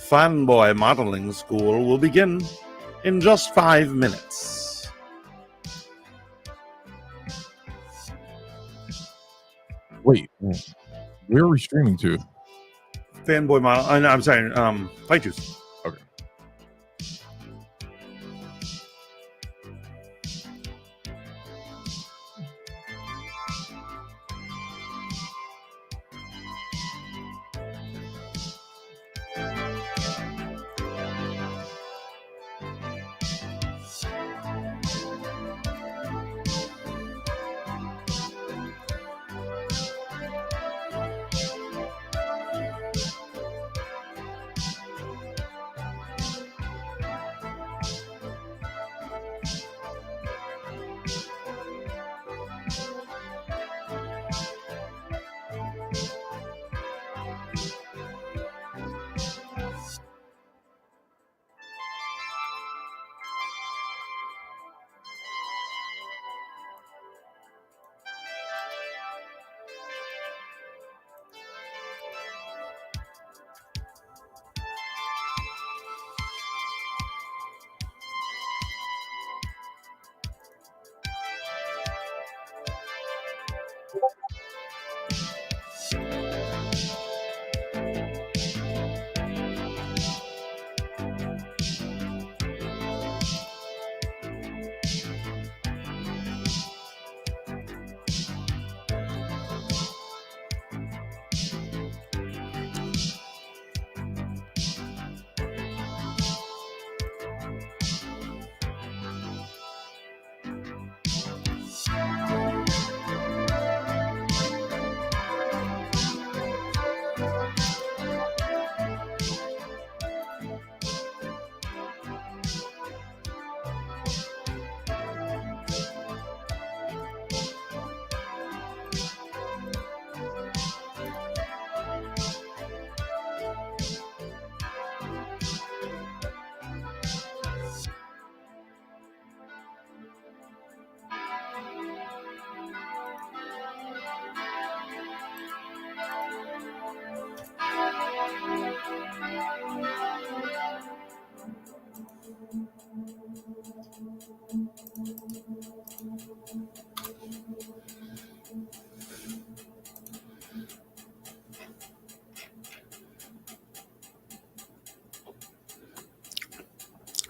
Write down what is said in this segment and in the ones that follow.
Fanboy Modeling School will begin in just 5 minutes. Wait, where are we streaming to? Fanboy Model. I'm sorry, Fight Juice. Okay.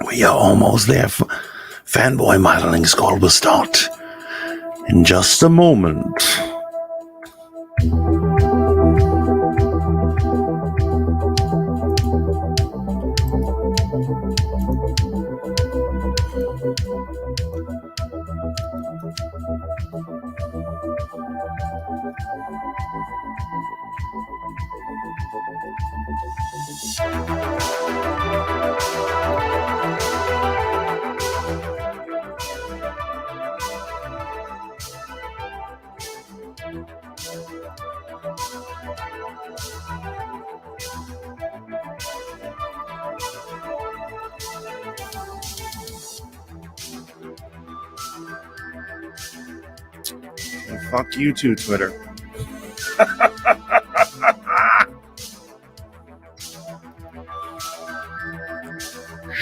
We are almost there. Fanboy Modeling School will start in just a moment. And fuck you too, Twitter.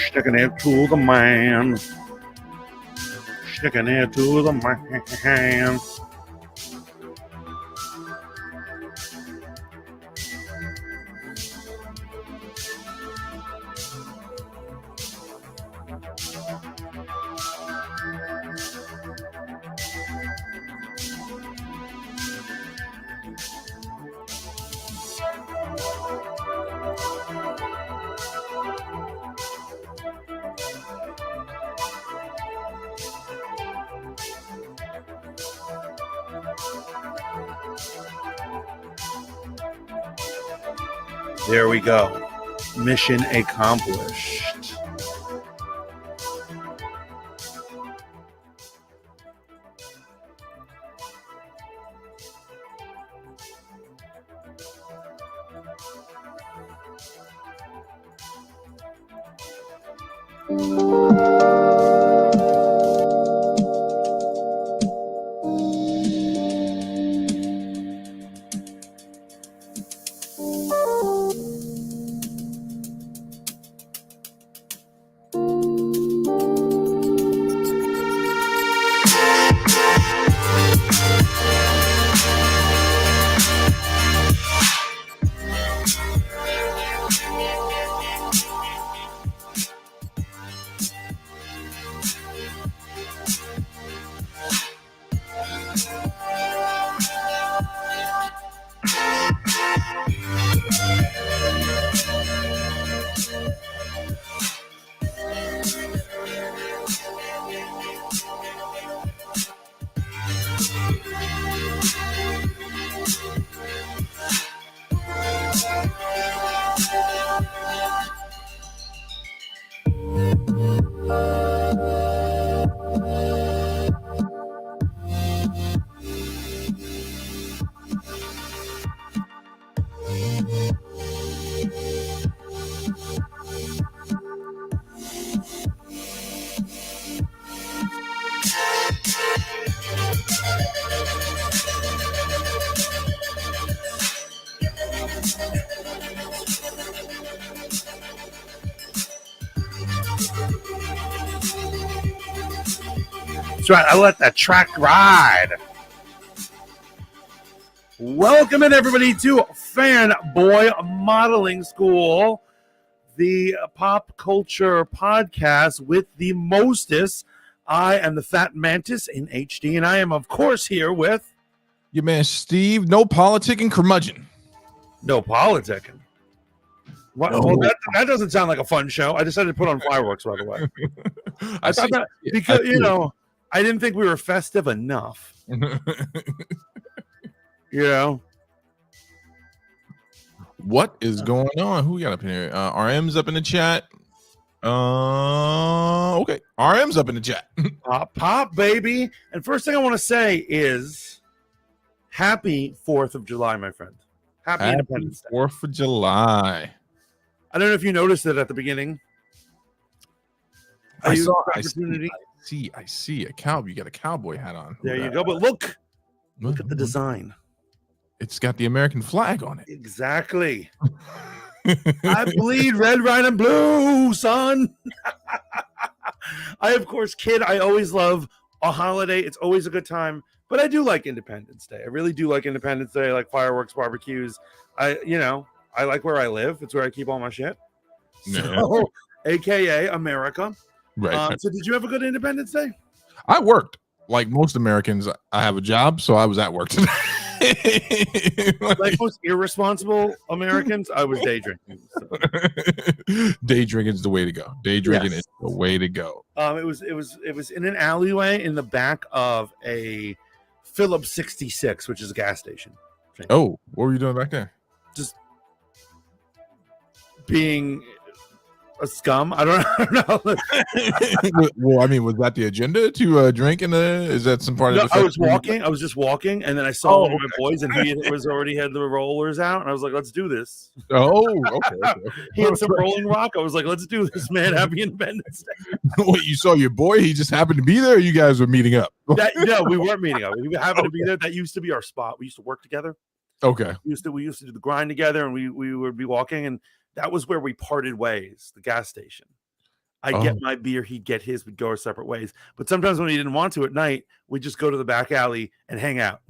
Sticking it to the man. Sticking it to the man. There we go. Mission accomplished. That's right. I let that track ride. Welcome in, everybody, to Fanboy Modeling School, the pop culture podcast with the mostest. I am the Fat Mantis in HD, and I am, of course, here with Your man Steve, no politicking curmudgeon. No Politicking. What? No. Well, that doesn't sound like a fun show. I decided to put on fireworks, by the way. I thought that because, I didn't think we were festive enough. What is going on? Who we got up in here? RM's up in the chat. Okay. RM's up in the chat. Pop, baby. And first thing I want to say is happy 4th of July, my friend. Happy Independence Day. 4th of July. I don't know if you noticed it at the beginning. I see a cowboy. You got a cowboy hat on. There you go. But look at the design. It's got the American flag on it. Exactly. I bleed red, white, and blue, son. I, of course, kid. I always love a holiday. It's always a good time. But I do like Independence Day. I really do like Independence Day. I like fireworks, barbecues. I like where I live. It's where I keep all my shit. So, AKA America. Right. So did you have a good Independence Day? I worked. Like most Americans, I have a job, so I was at work today. Like most irresponsible Americans, I was day drinking. So. Day drinking is the way to go. Day drinking is the way to go. It was in an alleyway in the back of a Phillips 66, which is a gas station. Oh, what were you doing back there? Just being a scum. I don't know. Well, I mean, was that the agenda to drink? Is that some part of the? I was walking. I was just walking, and then I saw one of my boys, and he already had the rollers out, and I was like, "Let's do this." Oh, okay. He had some Rolling Rock. I was like, "Let's do this, man! Happy Independence Day!" Wait, you saw your boy? He just happened to be there. Or you guys were meeting up? No, we weren't meeting up. We happened to be there. That used to be our spot. We used to work together. Okay. We used to do the grind together, and we would be walking, and that was where we parted ways. The gas station. I'd get my beer, he'd get his. We'd go our separate ways. But sometimes when he didn't want to at night, we'd just go to the back alley and hang out.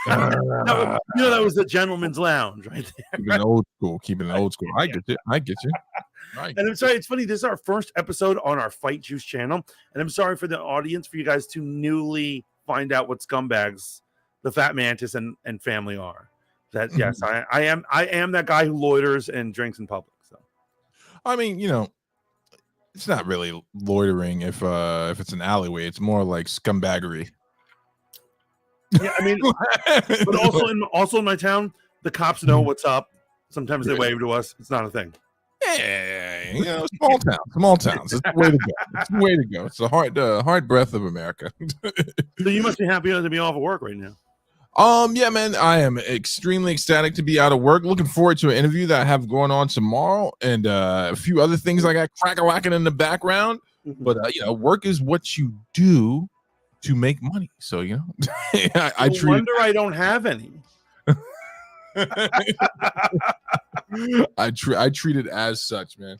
That was the gentleman's lounge right there. Keeping it old school. I get you. And I'm sorry, it's funny. This is our first episode on our Fight Juice channel, and I'm sorry for the audience, for you guys to newly find out what scumbags the Fat Mantis and family are. That yes, I am that guy who loiters and drinks in public. So, I mean, it's not really loitering if it's an alleyway. It's more like scumbaggery. Yeah, I mean, but also in my town, the cops know what's up. Sometimes they wave to us. It's not a thing. Yeah, small towns. It's the way to go. It's the way to go. It's the hard breath of America. So you must be happy to be off of work right now. Yeah, man, I am extremely ecstatic to be out of work. Looking forward to an interview that I have going on tomorrow, and a few other things I got crack-a-whacking in the background. Mm-hmm. But work is what you do to make money. So I don't have any. I treat it as such, man.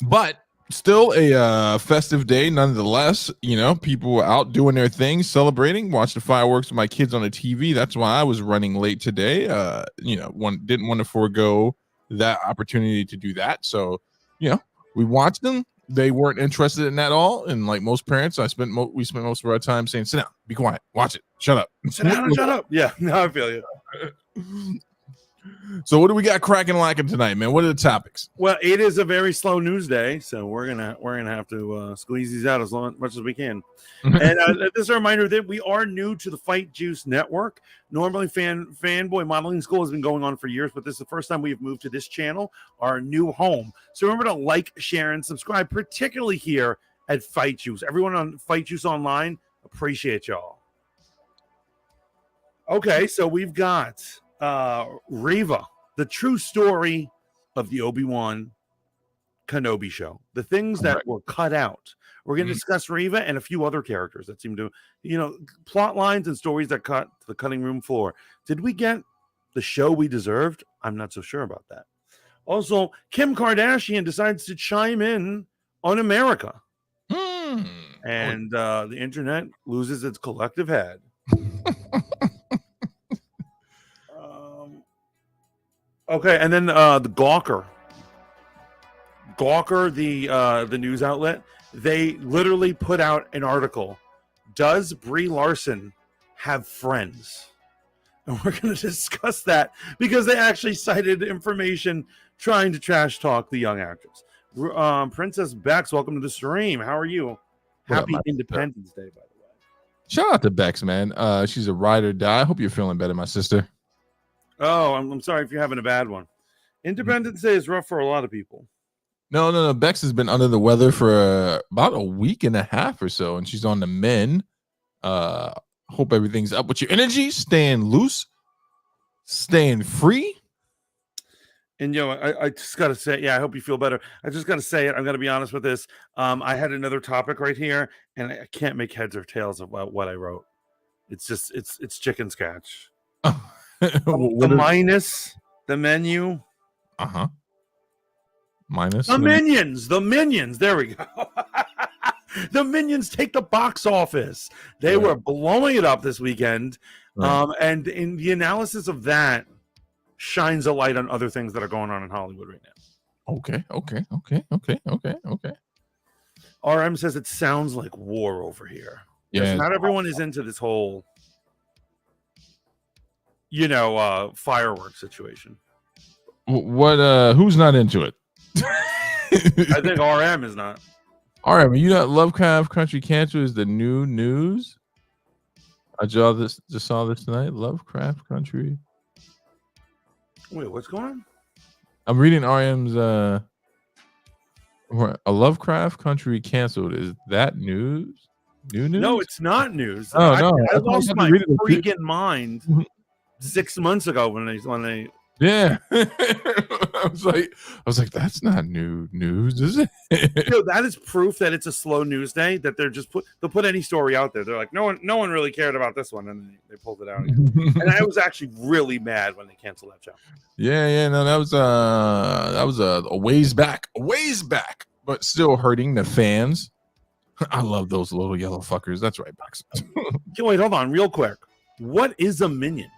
But still a festive day nonetheless. People were out doing their thing, celebrating, watching the fireworks with my kids on the TV. That's why I was running late today. Didn't want to forego that opportunity to do that. So we watched them. They weren't interested in that at all, and like most parents, we spent most of our time saying, "Sit down, be quiet, watch it, shut up, sit down and shut up." Yeah, no, I feel you. So what do we got cracking lacking tonight, man? What are the topics? Well, it is a very slow news day, so we're gonna have to squeeze these out as much as we can. And this is a reminder that we are new to the Fight Juice Network. Normally, Fanboy Modeling School has been going on for years, but this is the first time we've moved to this channel, our new home. So remember to like, share, and subscribe, particularly here at Fight Juice. Everyone on Fight Juice Online, appreciate y'all. Okay, so we've got Reva, the true story of the Obi-Wan Kenobi show, the things that were cut out. We're going to discuss Reva and a few other characters that seem to, plot lines and stories that cut to the cutting room floor. Did we get the show we deserved? I'm not so sure about that. Also, Kim Kardashian decides to chime in on America. And the internet loses its collective head. Okay, and then the Gawker, the news outlet, they literally put out an article. Does Brie Larson have friends? And we're going to discuss that because they actually cited information trying to trash talk the young actress. Princess Bex, welcome to the stream. How are you? Happy Independence Day, by the way. Shout out to Bex, man. She's a ride or die. I hope you're feeling better, my sister. Oh, I'm sorry if you're having a bad one. Independence Day is rough for a lot of people. No. Bex has been under the weather for about a week and a half or so, and she's on the mend. Hope everything's up with your energy, staying loose, staying free. And I just gotta say, I hope you feel better. I just gotta say it. I'm gonna be honest with this. I had another topic right here, and I can't make heads or tails about what I wrote. It's just it's chicken scratch. The menu. Minus the minions. There we go. The Minions take the box office. They were blowing it up this weekend. And in the analysis of that shines a light on other things that are going on in Hollywood right now. Okay. RM says it sounds like war over here. Yeah. Not everyone is into this whole fireworks situation. What who's not into it? I think RM is not. RM, you not Lovecraft Country Cancer is the new news. I just saw this tonight. Lovecraft Country. Wait, what's going on? I'm reading RM's a Lovecraft Country canceled. Is that news? New news? No, it's not news. Oh, I lost my freaking mind 6 months ago when they yeah. I was like, that's not new news, is it? That is proof that it's a slow news day, that they'll put any story out there. They're like, no one really cared about this one, and they pulled it out again. And I was actually really mad when they canceled that show. No, that was a ways back, but still hurting the fans. I love those little yellow fuckers. That's right, Box. Wait, hold on, real quick. What is a minion?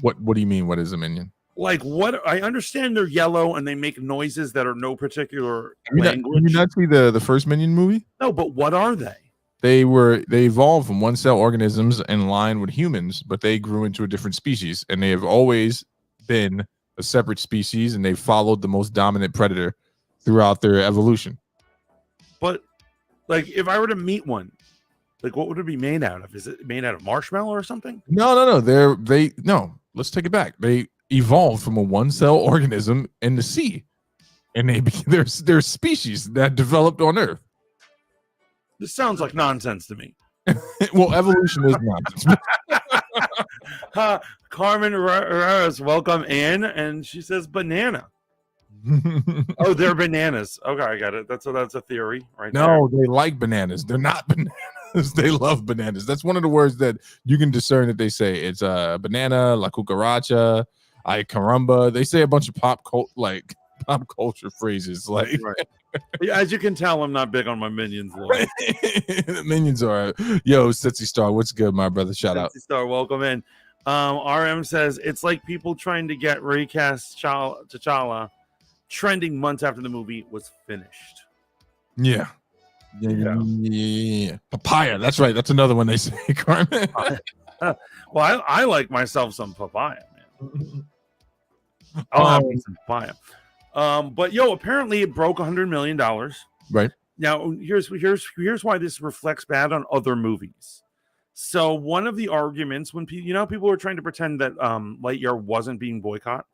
What do you mean? What is a minion? Like, what? I understand they're yellow and they make noises that are no particular language. Did you not see the first Minion movie? No, but what are they? They evolved from one cell organisms in line with humans, but they grew into a different species, and they have always been a separate species, and they followed the most dominant predator throughout their evolution. But like, if I were to meet one, like, what would it be made out of? Is it made out of marshmallow or something? No. No. Let's take it back. They evolved from a one-cell organism in the sea, and they're species that developed on Earth. This sounds like nonsense to me. Well, evolution is nonsense. Carmen Herrera's welcome in, and she says banana. Oh, they're bananas. Okay, I got it. That's a theory, right? No, they like bananas. They're not bananas. They love bananas. That's one of the words that you can discern that they say. It's banana, la cucaracha, ay caramba. They say a bunch of pop culture phrases. Like, right. As you can tell, I'm not big on my Minions. The Minions are Sitsy Star. What's good, my brother? Shout out. Sitsy Star, welcome in. RM says it's like people trying to get recast T'Challa trending months after the movie was finished. Yeah. Papaya. That's right. That's another one they say, Carmen. Well, I like myself some papaya, man. I'll have Um, these and buy them. But apparently it broke $100 million. right. Now, here's why this reflects bad on other movies. So one of the arguments when people were trying to pretend that Lightyear wasn't being boycotted.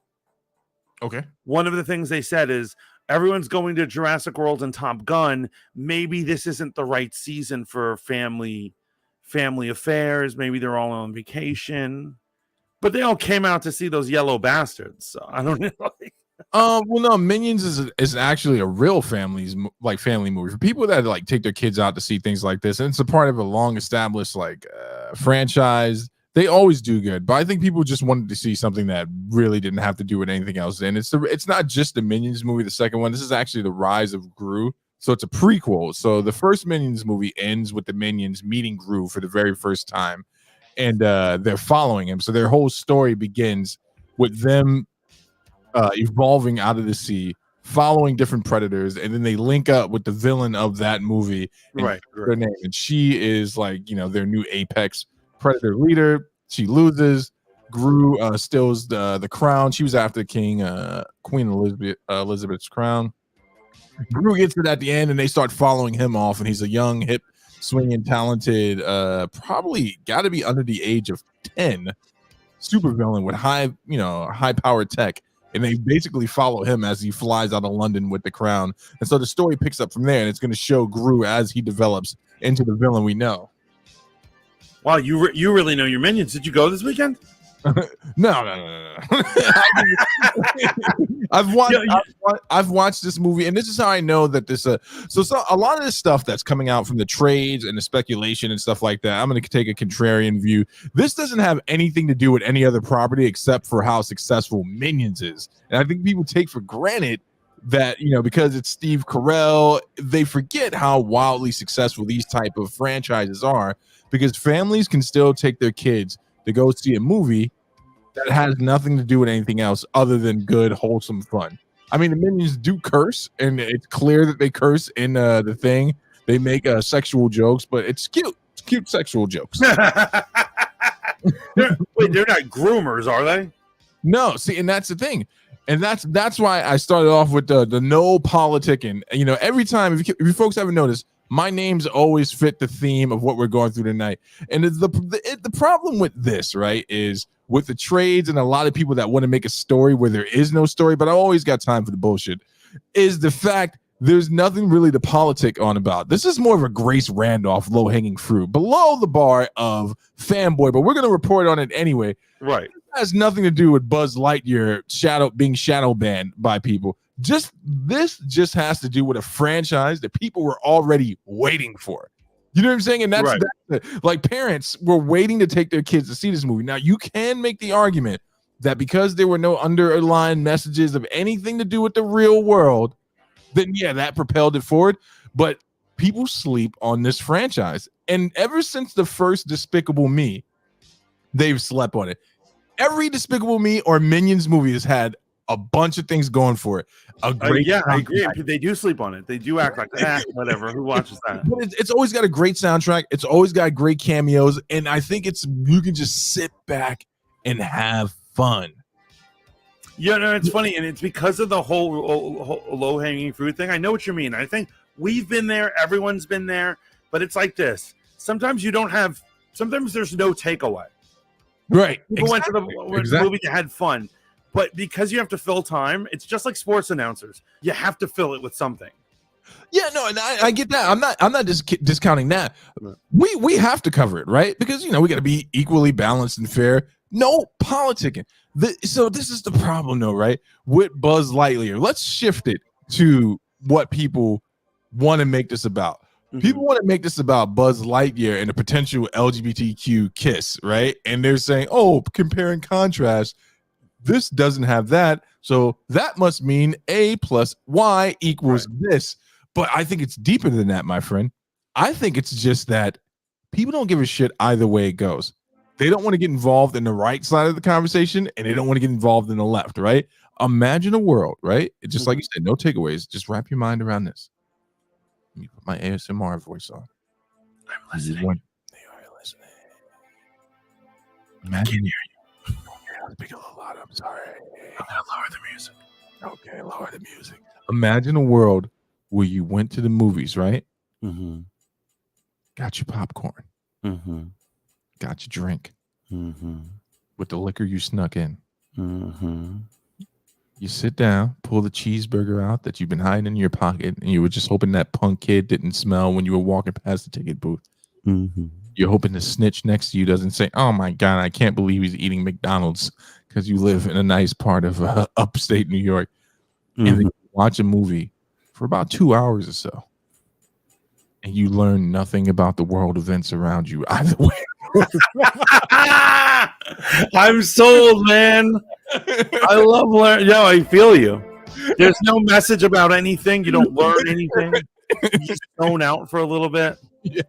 Okay. One of the things they said is everyone's going to Jurassic World and Top Gun. Maybe this isn't the right season for family affairs. Maybe they're all on vacation, but they all came out to see those yellow bastards. So I don't know. Well, no, Minions is actually a real family movie for people that like take their kids out to see things like this, and it's a part of a long established franchise. They always do good, but I think people just wanted to see something that really didn't have to do with anything else. And it's not just the Minions movie, the second one. This is actually the Rise of Gru, so it's a prequel. So the first Minions movie ends with the Minions meeting Gru for the very first time, and they're following him. So their whole story begins with them evolving out of the sea, following different predators, and then they link up with the villain of that movie. Right. Her name, and she is their new apex predator leader. She loses. Gru steals the crown. She was after Queen Elizabeth's crown. Gru gets it at the end, and they start following him off. And he's a young, hip, swinging, talented, probably got to be under the age of 10, super villain with high powered tech. And they basically follow him as he flies out of London with the crown. And so the story picks up from there, and it's going to show Gru as he develops into the villain we know. Wow, you really know your Minions. Did you go this weekend? No. I've watched this movie, and this is how I know that this. So a lot of this stuff that's coming out from the trades and the speculation and stuff like that. I'm going to take a contrarian view. This doesn't have anything to do with any other property except for how successful Minions is, and I think people take for granted that because it's Steve Carell, they forget how wildly successful these type of franchises are. Because families can still take their kids to go see a movie that has nothing to do with anything else other than good, wholesome fun. I mean, the Minions do curse, and it's clear that they curse in the thing. They make sexual jokes, but it's cute. It's cute sexual jokes. They're not groomers, are they? No, see, and that's the thing. And that's why I started off with the no politicking. Every time, if you folks haven't noticed, my names always fit the theme of what we're going through tonight. And the problem with this, right, is with the trades and a lot of people that want to make a story where there is no story, but I always got time for the bullshit, is the fact there's nothing really to politic on about. This is more of a Grace Randolph low-hanging fruit, below the bar of fanboy, but we're going to report on it anyway. Right. It has nothing to do with Buzz Lightyear being shadow banned by people. This just has to do with a franchise that people were already waiting for. You know what I'm saying? And that's like parents were waiting to take their kids to see this movie. Now, you can make the argument that because there were no underlying messages of anything to do with the real world, then yeah, that propelled it forward. But people sleep on this franchise. And ever since the first Despicable Me, they've slept on it. Every Despicable Me or Minions movie has had a bunch of things going for it. I agree. They do sleep on it. They do act like whatever. Who watches that? But it's always got a great soundtrack. It's always got great cameos, and I think you can just sit back and have fun. Yeah, no, it's funny, and it's because of the whole low-hanging fruit thing. I know what you mean. I think we've been there. Everyone's been there, but it's like this. Sometimes there's no takeaway. Right. People went to the movie to had fun. But because you have to fill time, it's just like sports announcers. You have to fill it with something. Yeah, no, and I get that. I'm not discounting that. We have to cover it, right? Because we got to be equally balanced and fair. No politicking. So this is the problem, though, right? With Buzz Lightyear, let's shift it to what people want to make this about. Mm-hmm. People want to make this about Buzz Lightyear and a potential LGBTQ kiss, right? And they're saying, "Oh, compare and contrast. This doesn't have that, so that must mean A plus Y equals this." But I think it's deeper than that, my friend. I think it's just that people don't give a shit either way it goes. They don't want to get involved in the right side of the conversation, and they don't want to get involved in the left, right? Imagine a world, right? It's just like you said, no takeaways. Just wrap your mind around this. Let me put my ASMR voice on. I'm listening. They are listening. Imagine Speak a little louder. I'm sorry. I'm gonna lower the music. Okay, lower the music. Imagine a world where you went to the movies, right? Mm-hmm. Got your popcorn, Mm-hmm. got your drink Mm-hmm. with the liquor you snuck in. Mm-hmm. You sit down, pull the cheeseburger out that you've been hiding in your pocket, and you were just hoping that punk kid didn't smell when you were walking past the ticket booth. Mm-hmm. You're hoping the snitch next to you doesn't say, "Oh my God, I can't believe he's eating McDonald's," because you live in a nice part of upstate New York. And then you watch a movie for about 2 hours or so, and you learn nothing about the world events around you either way. I'm sold, man. I love learning. Yeah, I feel you. There's no message about anything. You don't learn anything. You just zone out for a little bit. Yeah.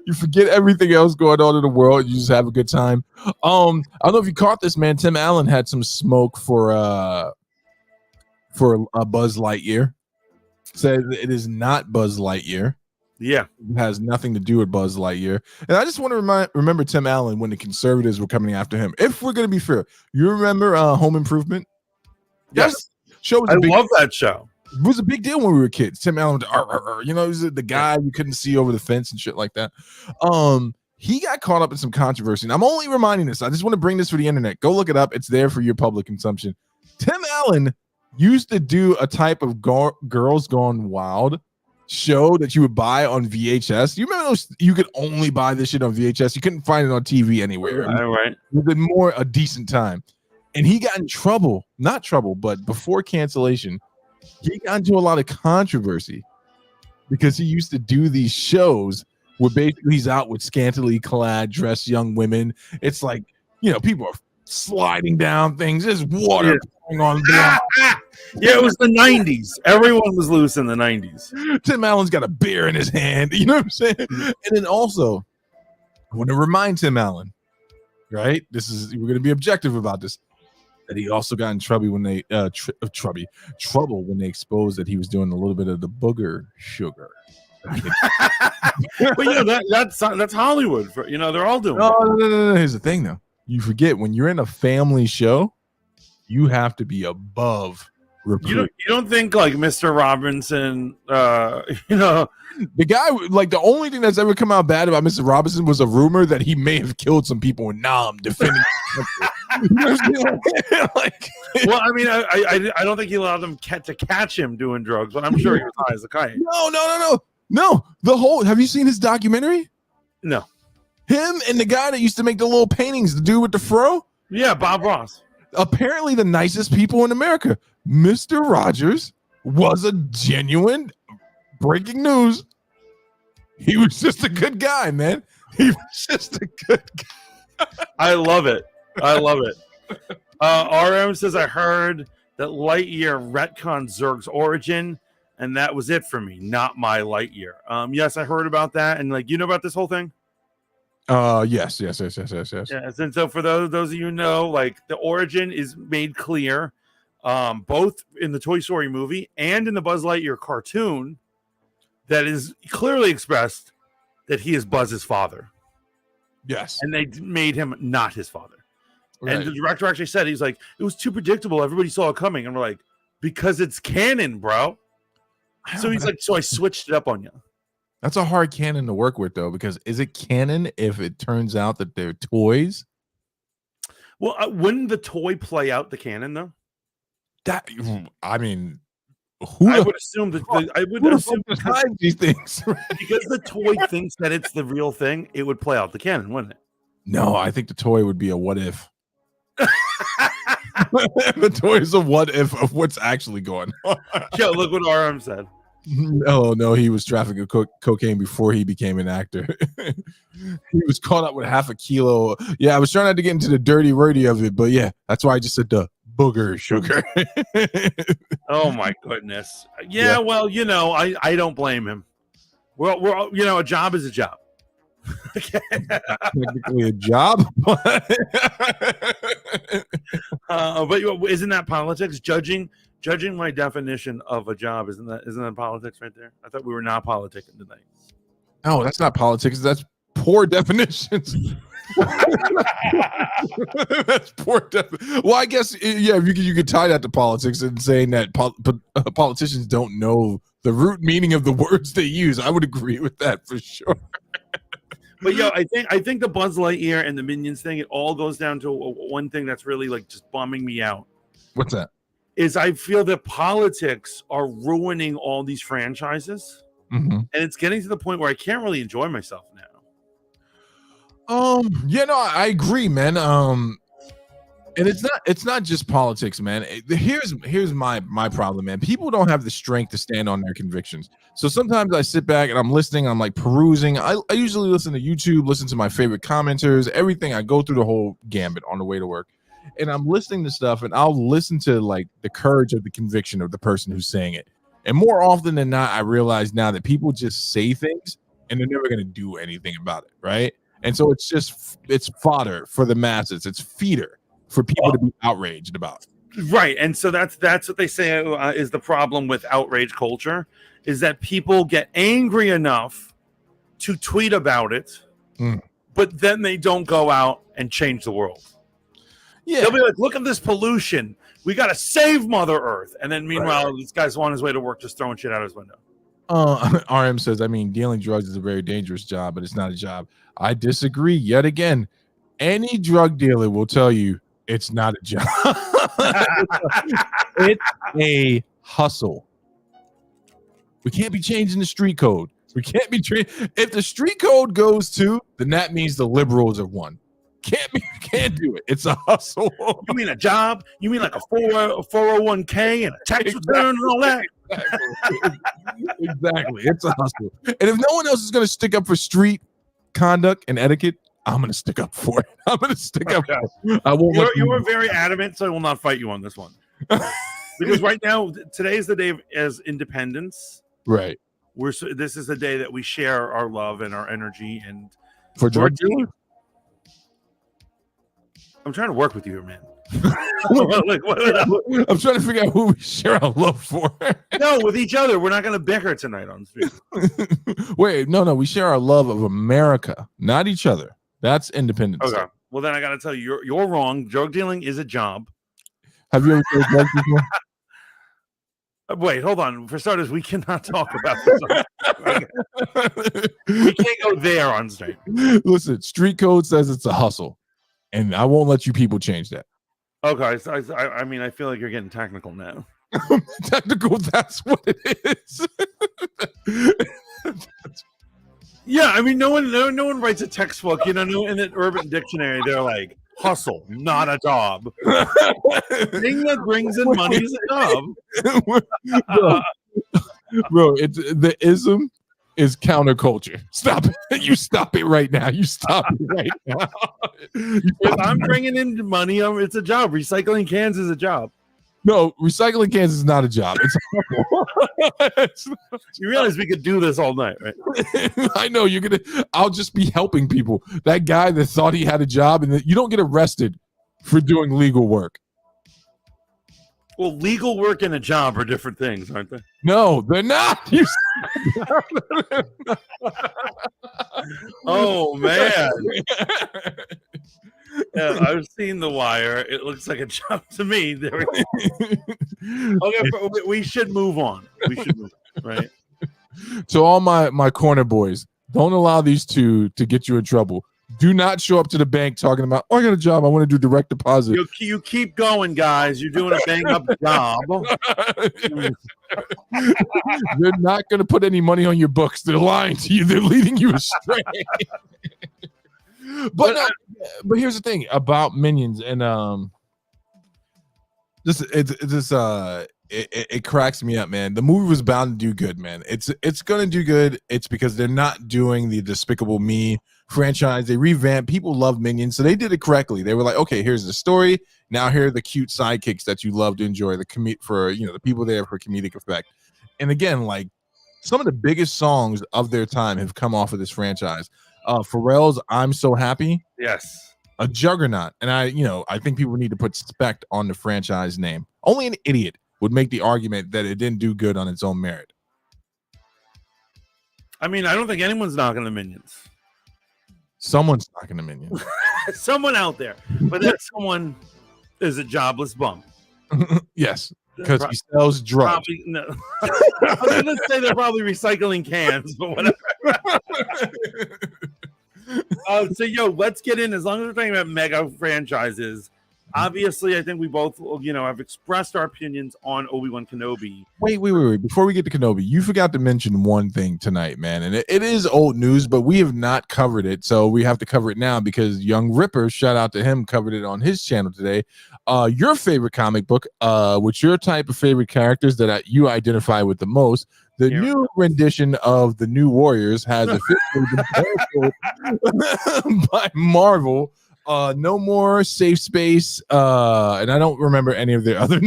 You forget everything else going on in the world. You just have a good time. I don't know if you caught this, man. Tim Allen had some smoke for a Buzz Lightyear. Said it is not Buzz Lightyear. Yeah. It has nothing to do with Buzz Lightyear. And I just want to remember Tim Allen when the conservatives were coming after him. If we're going to be fair, you remember Home Improvement? Yes. Show was I love that show. It was a big deal when we were kids. Tim Allen, you know, he was the guy you couldn't see over the fence and shit like that. He got caught up in some controversy. And I'm only reminding this. I just want to bring this for the internet. Go look it up. It's there for your public consumption. Tim Allen used to do a type of Girls Gone Wild show that you would buy on VHS. You remember those? You could only buy this shit on VHS. You couldn't find it on TV anywhere. All right. It would have been more a decent time. And he got in trouble, not trouble, but before cancellation, he got into a lot of controversy because he used to do these shows where basically he's out with scantily clad, dressed young women. It's like, you know, people are sliding down things. There's water pouring on them. Yeah, it was the 90s. Everyone was loose in the 90s. Tim Allen's got a beer in his hand. You know what I'm saying? And then also, I want to remind Tim Allen, right? We're going to be objective about this. That he also got in trouble when they trouble when they exposed that he was doing a little bit of the booger sugar. But you know that's Hollywood. They're all doing. No. Here's the thing, though. You forget when you're in a family show, you have to be above reproof. You don't think like Mr. Robinson, the guy, like the only thing that's ever come out bad about Mr. Robinson was a rumor that he may have killed some people in Nam defending. Like, well, I mean, I don't think he allowed them to catch him doing drugs, but I'm sure he was high as a kite. No. Have you seen his documentary? No. Him and the guy that used to make the little paintings, the dude with the fro? Yeah, Bob Ross. Apparently the nicest people in America. Mr. Rogers was a genuine breaking news. He was just a good guy, man. He was just a good guy. I love it. RM says, I heard that Lightyear retconned Zurg's origin, and that was it for me. Not my Lightyear. Yes, I heard about that. And like, you know about this whole thing? Yes. Yes, and so for those of you who know, like the origin is made clear, both in the Toy Story movie and in the Buzz Lightyear cartoon, that is clearly expressed that he is Buzz's father. Yes. And they made him not his father. Right. And the director actually said, he's like, it was too predictable. Everybody saw it coming. And we're like, because it's canon, bro. So he's like, so I switched it up on you. That's a hard canon to work with, though, because is it canon if it turns out that they're toys? Well, wouldn't the toy play out the canon, though? I mean, I would assume that these things because the toy thinks that it's the real thing, it would play out the canon, wouldn't it? No, I think the toy would be a what if. The toy is a what if of what's actually going on. Yo, look what RM said. No, he was trafficking cocaine before he became an actor. He was caught up with half a kilo. Yeah, I was trying not to get into the dirty wordy of it, but yeah, that's why I just said the booger sugar. Oh my goodness. Yeah, well, I don't blame him. We're a job is a job. Okay. Technically a job, but isn't that politics? Judging my definition of a job, isn't that politics right there? I thought we were not politicking tonight. No, that's not politics. That's poor definitions. That's poor well, I guess yeah, you could tie that to politics and saying that politicians don't know the root meaning of the words they use. I would agree with that for sure. But yo, I think the Buzz Lightyear and the Minions thing, it all goes down to one thing that's really like just bumming me out. What's that? Is I feel that politics are ruining all these franchises, and it's getting to the point where I can't really enjoy myself now. Yeah, no, I agree, man. And it's not just politics, man. Here's my problem, man. People don't have the strength to stand on their convictions. So sometimes I sit back and I'm listening, I'm like perusing. I usually listen to YouTube, listen to my favorite commenters, everything. I go through the whole gambit on the way to work. And I'm listening to stuff and I'll listen to like the courage of the conviction of the person who's saying it. And more often than not, I realize now that people just say things and they're never going to do anything about it, right? And so it's fodder for the masses. It's feeder for people to be outraged about. Right. And so that's what they say is the problem with outrage culture, is that people get angry enough to tweet about it, but then they don't go out and change the world. Yeah. They'll be like, look at this pollution. We got to save Mother Earth. And then meanwhile, this guy's on his way to work just throwing shit out his window. RM says, I mean, dealing drugs is a very dangerous job, but it's not a job. I disagree yet again. Any drug dealer will tell you it's not a job. It's a hustle. We can't be changing the street code. We can't be if the street code goes to, then that means the liberals have won. Can't do it. It's a hustle. You mean a job? You mean like a 401k and a tax return and all that? Exactly. It's a hustle. And if no one else is going to stick up for street conduct and etiquette, I'm going to stick up for it. I'm going to stick up for it. I won't. You were very adamant, so I will not fight you on this one. Because right now, today is the day as Independence. Right. This is the day that we share our love and our energy and for drug dealers. I'm trying to work with you here, man. I'm trying to figure out who we share our love for. No, with each other. We're not going to bicker tonight on stream. Wait, no. We share our love of America, not each other. That's independence. Okay. Well, then I got to tell you, you're wrong. Drug dealing is a job. Have you ever sold drugs before? Wait, hold on. For starters, we cannot talk about this. We can't go there on stream. Listen, street code says it's a hustle. And I won't let you people change that. Okay, so I mean, I feel like you're getting technical now. Technical, that's what it is. Yeah, I mean, no one writes a textbook, in the Urban Dictionary. They're like, hustle, not a job. Thing that brings in money is a job. Bro, it's the ism is counterculture. Stop it. You stop it right now. You stop it right now. If I'm bringing in money, it's a job. Recycling cans is a job. No, recycling cans is not a job. It's you realize we could do this all night, right? I know I'll just be helping people. That guy that thought he had a job, and you don't get arrested for doing legal work. Well, legal work and a job are different things, aren't they? No, they're not. Oh, man. Yeah, I've seen The Wire. It looks like a job to me. Okay, we should move on. Right? To all my corner boys, don't allow these two to get you in trouble. Do not show up to the bank talking about, I got a job. I want to do direct deposit. You keep going, guys. You're doing a bang-up job. They're not going to put any money on your books. They're lying to you. They're leading you astray. But here's the thing about Minions, and it cracks me up, man. The movie was bound to do good, man. It's gonna do good. It's because they're not doing the Despicable Me franchise. They revamped. People love Minions, so they did it correctly. They were like, okay, here's the story. Now here are the cute sidekicks that you love to enjoy. The people there for comedic effect. And again, like some of the biggest songs of their time have come off of this franchise. Pharrell's "I'm So Happy," yes, a juggernaut. And I think people need to put respect on the franchise name. Only an idiot would make the argument that it didn't do good on its own merit. I mean, I don't think anyone's knocking the Minions. Someone's knocking them in. Someone out there, but that someone is a jobless bum. Yes, because he sells drugs. Probably, no. I was going to say they're probably recycling cans, but whatever. So, let's get in. As long as we're talking about mega franchises, obviously, I think we both, have expressed our opinions on Obi-Wan Kenobi. Wait. Before we get to Kenobi, you forgot to mention one thing tonight, man. And it is old news, but we have not covered it. So we have to cover it now because Young Ripper, shout out to him, covered it on his channel today. Your favorite comic book, which your type of favorite characters that you identify with the most. The new rendition of The New Warriors has officially been canceled by Marvel. No more Safe Space, and I don't remember any of the other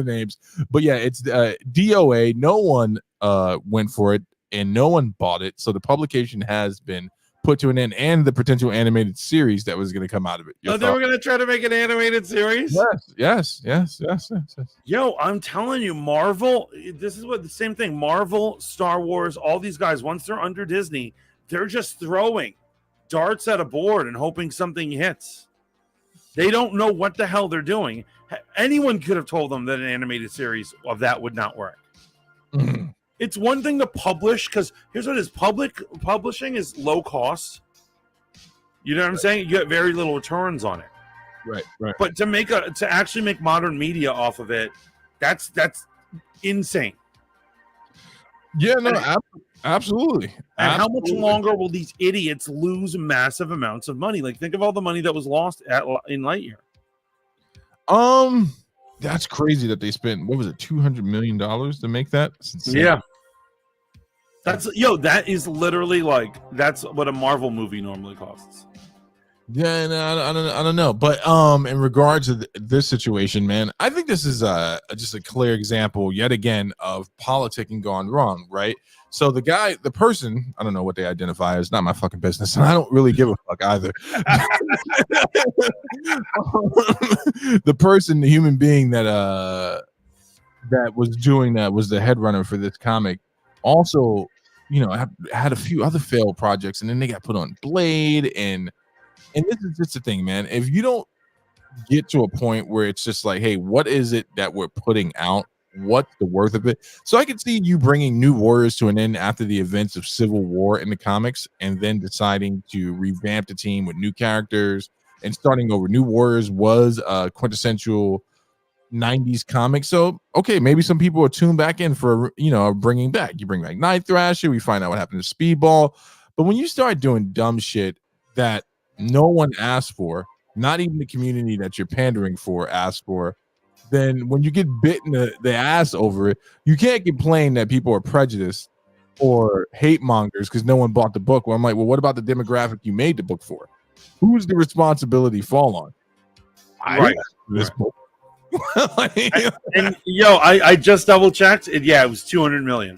names, but yeah, it's DOA. No one went for it, and no one bought it, so the publication has been put to an end, and the potential animated series that was going to come out of it. They were going to try to make an animated series? Yes. Yo, I'm telling you, Marvel, this is what the same thing. Marvel, Star Wars, all these guys, once they're under Disney, they're just throwing darts at a board and hoping something hits. They don't know what the hell they're doing. Anyone could have told them that an animated series of that would not work. Mm-hmm. It's one thing to publish, because here's what it is. Publishing is low cost. You know what I'm saying? You get very little returns on it. Right. But to actually make modern media off of it, that's insane. Yeah, no, absolutely. And how much longer will these idiots lose massive amounts of money? Like, think of all the money that was lost in Lightyear. That's crazy that they spent, what was it, $200 million to make that? Yeah. That is literally that's what a Marvel movie normally costs. Yeah, no, I don't know, but in regards to this situation, man, I think this is just a clear example yet again of politicking gone wrong, right? So the person, I don't know what they identify as, not my fucking business, and I don't really give a fuck either. The person, the human being that was doing that was the head runner for this comic. Also, had a few other failed projects, and then they got put on Blade and this is just the thing, man. If you don't get to a point where it's just like, hey, what is it that we're putting out? What's the worth of it? So I could see you bringing New Warriors to an end after the events of Civil War in the comics, and then deciding to revamp the team with new characters and starting over. New Warriors was a quintessential 90s comic. So, okay, maybe some people are tuned back in for, bringing back. You bring back Night Thrasher. We find out what happened to Speedball. But when you start doing dumb shit that no one asked for, not even the community that you're pandering for asked for, then when you get bitten the ass over it, you can't complain that people are prejudiced or hate mongers because no one bought the book. Well, I'm like, well, what about the demographic you made the book for? Who's the responsibility fall on? This book. I just double checked. It was 200 million.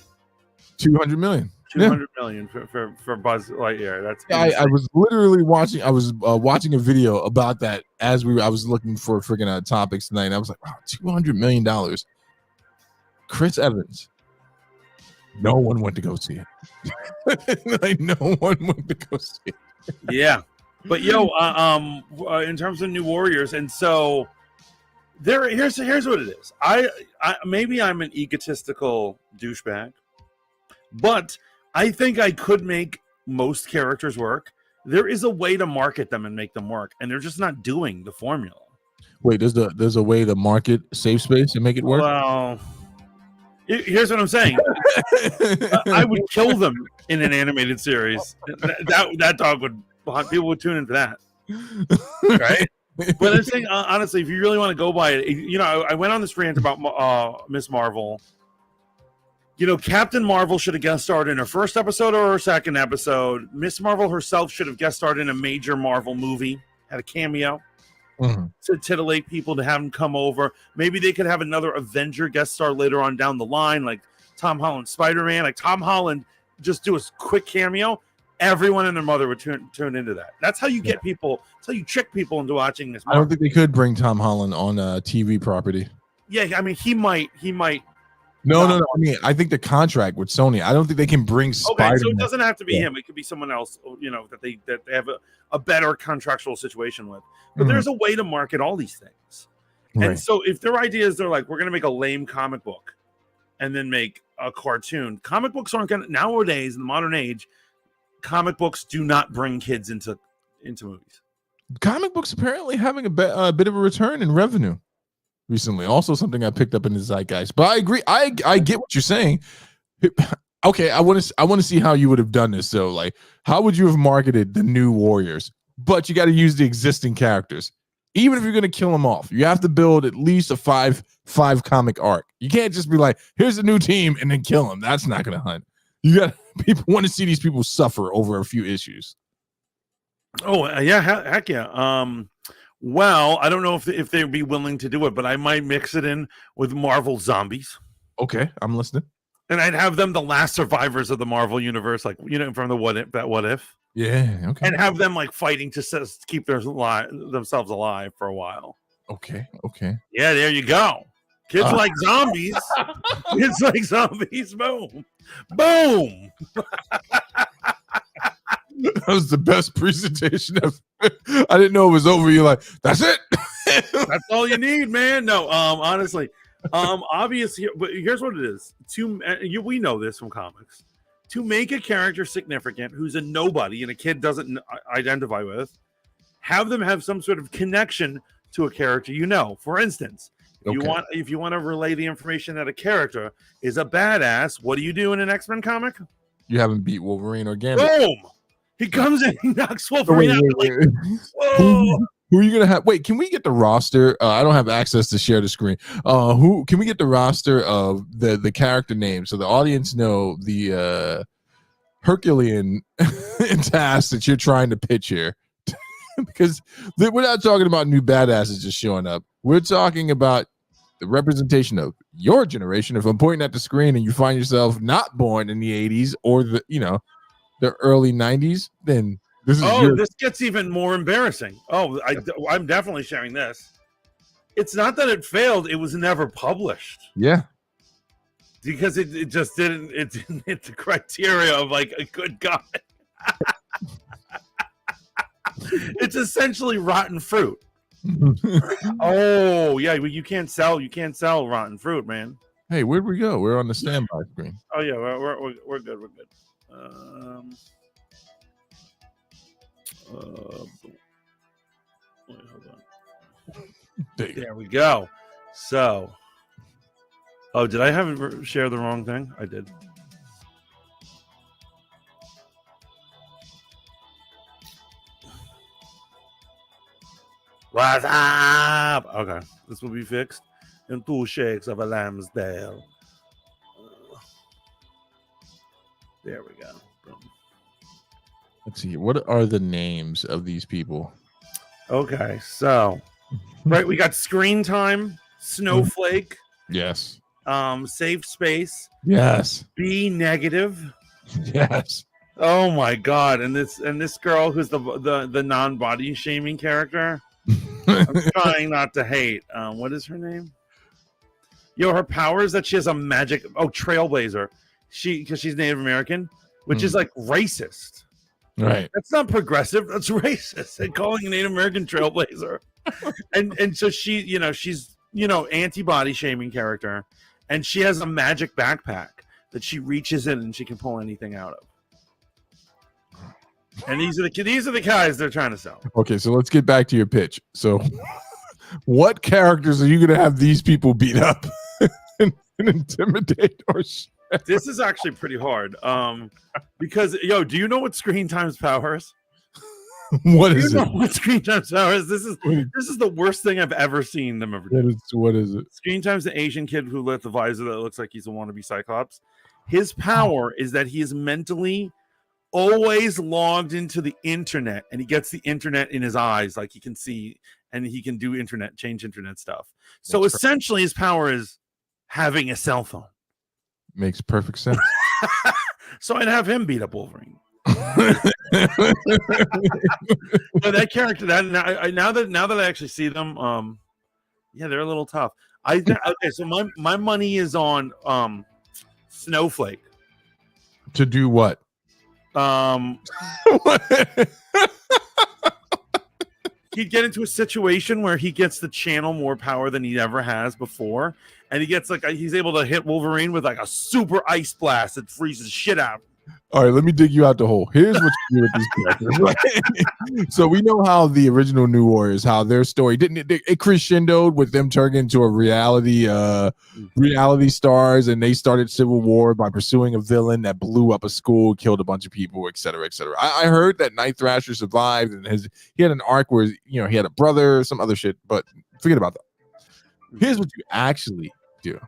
200 million. 200 million for Buzz Lightyear. That's I was literally watching. I was watching a video about that as I was looking for freaking topics tonight. And I was like, wow, $200 million. Chris Evans. No one went to go see it. No one went to go see it. Yeah, but in terms of New Warriors, and so here's what it is. I maybe I'm an egotistical douchebag, but I think I could make most characters work. There is a way to market them and make them work, and they're just not doing the formula. Wait, there's a way to market Safe Space and make it work? Well, here's what I'm saying. I would kill them in an animated series. That dog people would tune in for that, right? But I'm saying, honestly, if you really want to go by it, I went on this rant about Miss Marvel. Captain Marvel should have guest starred in her first episode or her second episode. Miss Marvel herself should have guest starred in a major Marvel movie, had a cameo to titillate people, to have them come over. Maybe they could have another Avenger guest star later on down the line, like Tom Holland, Spider-Man. Like Tom Holland, just do a quick cameo. Everyone and their mother would tune into that. That's how you get people. That's how you trick people into watching this. I don't think they could bring Tom Holland on a TV property. Yeah, I mean, he might No. I mean, I think the contract with Sony. I don't think they can bring Spider-Man. Okay, so it doesn't have to be him. It could be someone else. That they have a better contractual situation with. But there's a way to market all these things. Right. And so if their idea is they're like, we're going to make a lame comic book, and then make a cartoon. Comic books aren't going to nowadays in the modern age. Comic books do not bring kids into movies. Comic books apparently having a bit of a return in revenue recently. Also something I picked up in the zeitgeist. But I agree. I get what you're saying. Okay, I want to see how you would have done this. So, like, how would you have marketed the New Warriors? But you got to use the existing characters. Even if you're going to kill them off, you have to build at least a five comic arc. You can't just be like, here's a new team and then kill them. That's not going to hunt. You got people want to see these people suffer over a few issues. Oh yeah, heck yeah. Well, I don't know if they'd be willing to do it, but I might mix it in with Marvel zombies. Okay, I'm listening. And I'd have them the last survivors of the Marvel universe, like from the What If. Yeah, okay. And have them like fighting to keep themselves alive for a while. Okay. Yeah, there you go. Kids like zombies. Kids like zombies. Boom. Boom. That was the best presentation ever. I didn't know it was over. You're like, that's it. That's all you need, man. No, honestly, obviously, but here's what it is. We know this from comics. To make a character significant who's a nobody and a kid doesn't identify with, have them have some sort of connection to a character. For instance, if you want to relay the information that a character is a badass, what do you do in an X-Men comic? You haven't beat Wolverine or Gambit. Boom! He comes in, he knocks Wolverine out. Wait. Whoa! Who are you gonna have? Wait, can we get the roster? I don't have access to share the screen. Who can we get the roster of the character names so the audience know the Herculean task that you're trying to pitch here? Because we're not talking about new badasses just showing up. We're talking about the representation of your generation. If I'm pointing at the screen and you find yourself not born in the 80s or the early 90s, then this is this gets even more embarrassing. I'm definitely sharing this. It's not that it failed, it was never published. Yeah. Because it just didn't hit the criteria of like a good guy. It's essentially rotten fruit. Oh yeah, you can't sell rotten fruit, man. Hey, where'd we go? We're on the standby screen. Oh yeah, we're good. We're good. Wait, hold on. There we go. So, did I have share the wrong thing? I did. What's up? Okay, this will be fixed in 2 shakes of a Lambsdale. There we go. Boom. Let's see. What are the names of these people? Okay, so right, we got Screen Time, Snowflake. Yes. Safe Space. Yes. Be Negative. Yes. Oh my God! And this girl who's the non-body shaming character. I'm trying not to hate. What is her name? Her power is that she has a magic. Trailblazer. Because she's Native American, which is like racist. Right. That's not progressive. That's racist. And calling a Native American Trailblazer. and so she's anti-body shaming character, and she has a magic backpack that she reaches in and she can pull anything out of. And these are the guys they're trying to sell. Okay, so let's get back to your pitch. So, what characters are you going to have these people beat up and intimidate or? This is actually pretty hard. Because do you know what Screen Time's power is? What is it? What Screen Time's power is? This is the worst thing I've ever seen them ever do. What is it? Screen Time's the Asian kid who lit the visor that looks like he's a wannabe Cyclops. His power is that he is mentally always logged into the internet, and he gets the internet in his eyes, like he can see, and he can do change internet stuff. So essentially his power is having a cell phone. Makes perfect sense. So I'd have him beat up Wolverine. But that character, now that I actually see them, Yeah, they're a little tough. Okay, so my money is on Snowflake. To do what? He'd get into a situation where he gets to channel more power than he ever has before, and he gets he's able to hit Wolverine with like a super ice blast that freezes shit out. All right, let me dig you out the hole. Here's what you do with these characters. Right? So we know how the original New Warriors, how their story it crescendoed with them turning into a reality stars, and they started Civil War by pursuing a villain that blew up a school, killed a bunch of people, et cetera, et cetera. I heard that Night Thrasher survived, and he had an arc where he had a brother, some other shit, but forget about that. Here's what you actually do.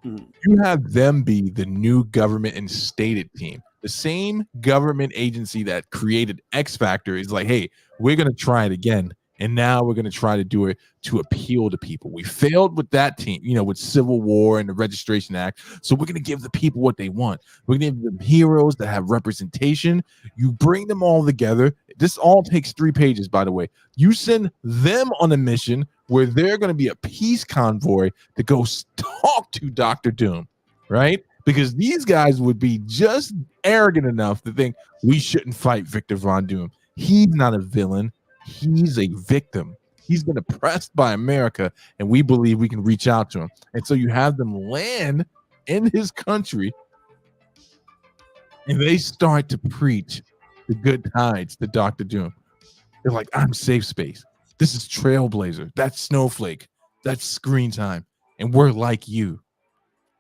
You have them be the new government instated team. The same government agency that created X Factor is like, hey, we're going to try it again. And now we're going to try to do it to appeal to people. We failed with that team, with Civil War and the Registration Act. So we're going to give the people what they want. We're going to give them heroes that have representation. You bring them all together. This all takes 3 pages, by the way. You send them on a mission where they're going to be a peace convoy to go talk to Dr. Doom, right? Because these guys would be just arrogant enough to think we shouldn't fight Victor Von Doom. He's not a villain. He's a victim. He's been oppressed by America, and we believe we can reach out to him. And so you have them land in his country, and they start to preach the good tidings to Dr. Doom. They're like, I'm safe space. This is Trailblazer. That's Snowflake. That's Screen Time. And we're like you.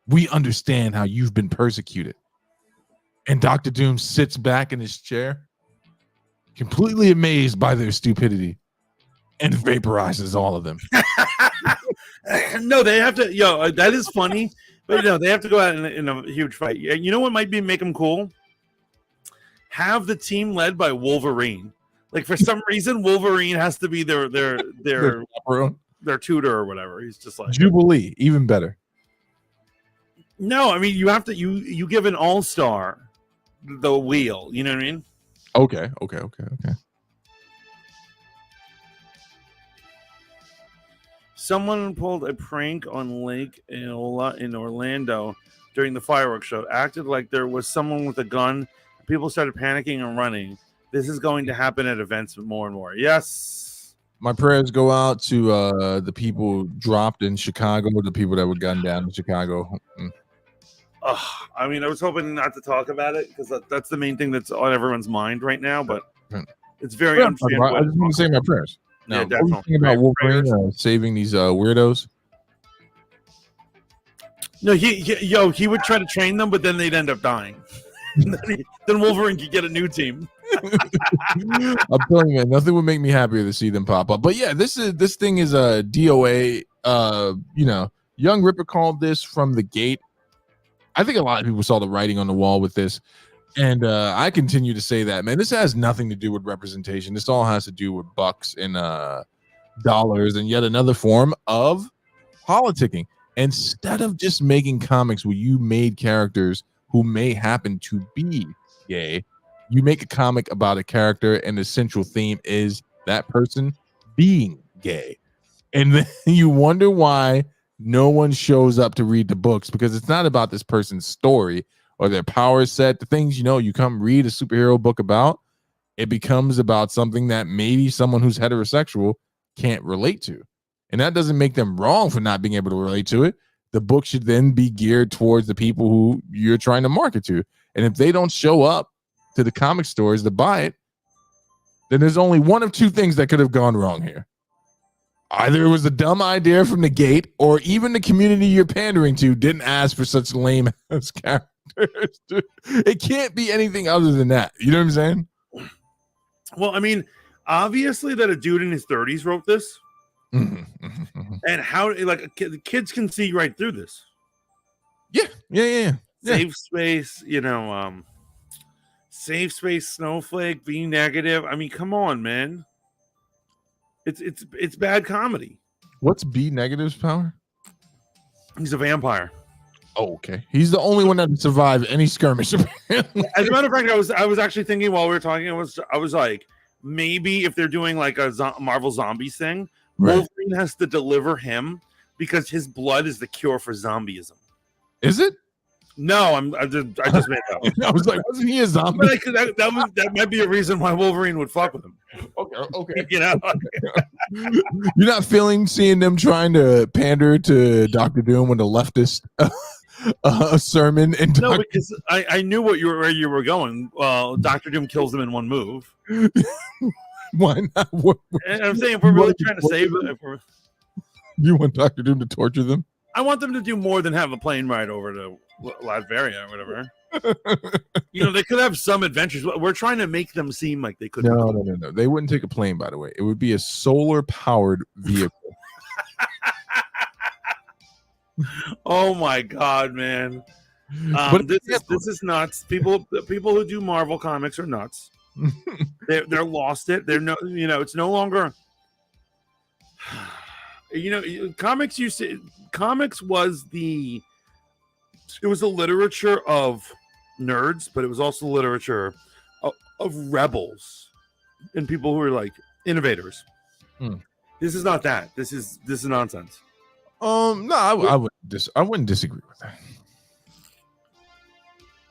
We understand how you've been persecuted. And Dr. Doom sits back in his chair, completely amazed by their stupidity, and vaporizes all of them. No, they have to. That is funny, but they have to go out in a huge fight. You know what might make them cool? Have the team led by Wolverine. Like for some reason, Wolverine has to be their tutor or whatever. He's just like Jubilee, even better. No, I mean you have to you give an all-star the wheel. You know what I mean? Okay. Someone pulled a prank on Lake Eola in Orlando during the fireworks show. Acted like there was someone with a gun. People started panicking and running. This is going to happen at events more and more. Yes. My prayers go out to the people dropped in Chicago, the people that were gunned down in Chicago. I mean, I was hoping not to talk about it because that's the main thing that's on everyone's mind right now, but it's very understandable. I just want to say my prayers. Now, yeah, definitely. What do you think about Wolverine saving these weirdos? No, he would try to train them, but then they'd end up dying. Then Wolverine could get a new team. I'm telling you, man, nothing would make me happier to see them pop up. But yeah, this thing is a DOA. Young Ripper called this from the gate. I think a lot of people saw the writing on the wall with this. And I continue to say that, man, this has nothing to do with representation. This all has to do with bucks and dollars and yet another form of politicking. Instead of just making comics where you made characters who may happen to be gay, you make a comic about a character and the central theme is that person being gay. And then you wonder why no one shows up to read the books, because it's not about this person's story or their power set, the things you come read a superhero book about. It becomes about something that maybe someone who's heterosexual can't relate to. And that doesn't make them wrong for not being able to relate to it. The book should then be geared towards the people who you're trying to market to. And if they don't show up to the comic stores to buy it, then there's only one of two things that could have gone wrong here. Either it was a dumb idea from the gate, or even the community you're pandering to didn't ask for such lame ass characters. It can't be anything other than that. You know what I'm saying? Well, I mean, obviously that a dude in his 30s wrote this. And how the kids can see right through this. Yeah. Safe space, safe space, Snowflake, be negative. I mean, come on, man. It's bad comedy. What's B negative's power? He's a vampire. Oh, okay. He's the only one that survived any skirmish. As a matter of fact, I was actually thinking while we were talking, I was like, maybe if they're doing like a Marvel Zombies thing, Right. Wolverine has to deliver him because his blood is the cure for zombieism. Is it? No, I just made that up. I was like, wasn't he a zombie? But that might be a reason why Wolverine would fuck with him. Okay. You know, You're not seeing them trying to pander to Doctor Doom with a leftist sermon and no, because I knew where you were going. Well, Doctor Doom kills them in one move. Why not? And I'm saying if we're really trying to save it, you want Doctor Doom to torture them? I want them to do more than have a plane ride over to Latveria or whatever. You know, they could have some adventures. We're trying to make them seem like they could. No. They wouldn't take a plane, by the way. It would be a solar-powered vehicle. Oh my god, man! This is nuts. People who do Marvel comics are nuts. They're lost it. They're no, you know, it's no longer. You know, comics was the literature of nerds, but it was also literature of rebels and people who are like innovators. This is not that. This is nonsense. No, I wouldn't disagree with that.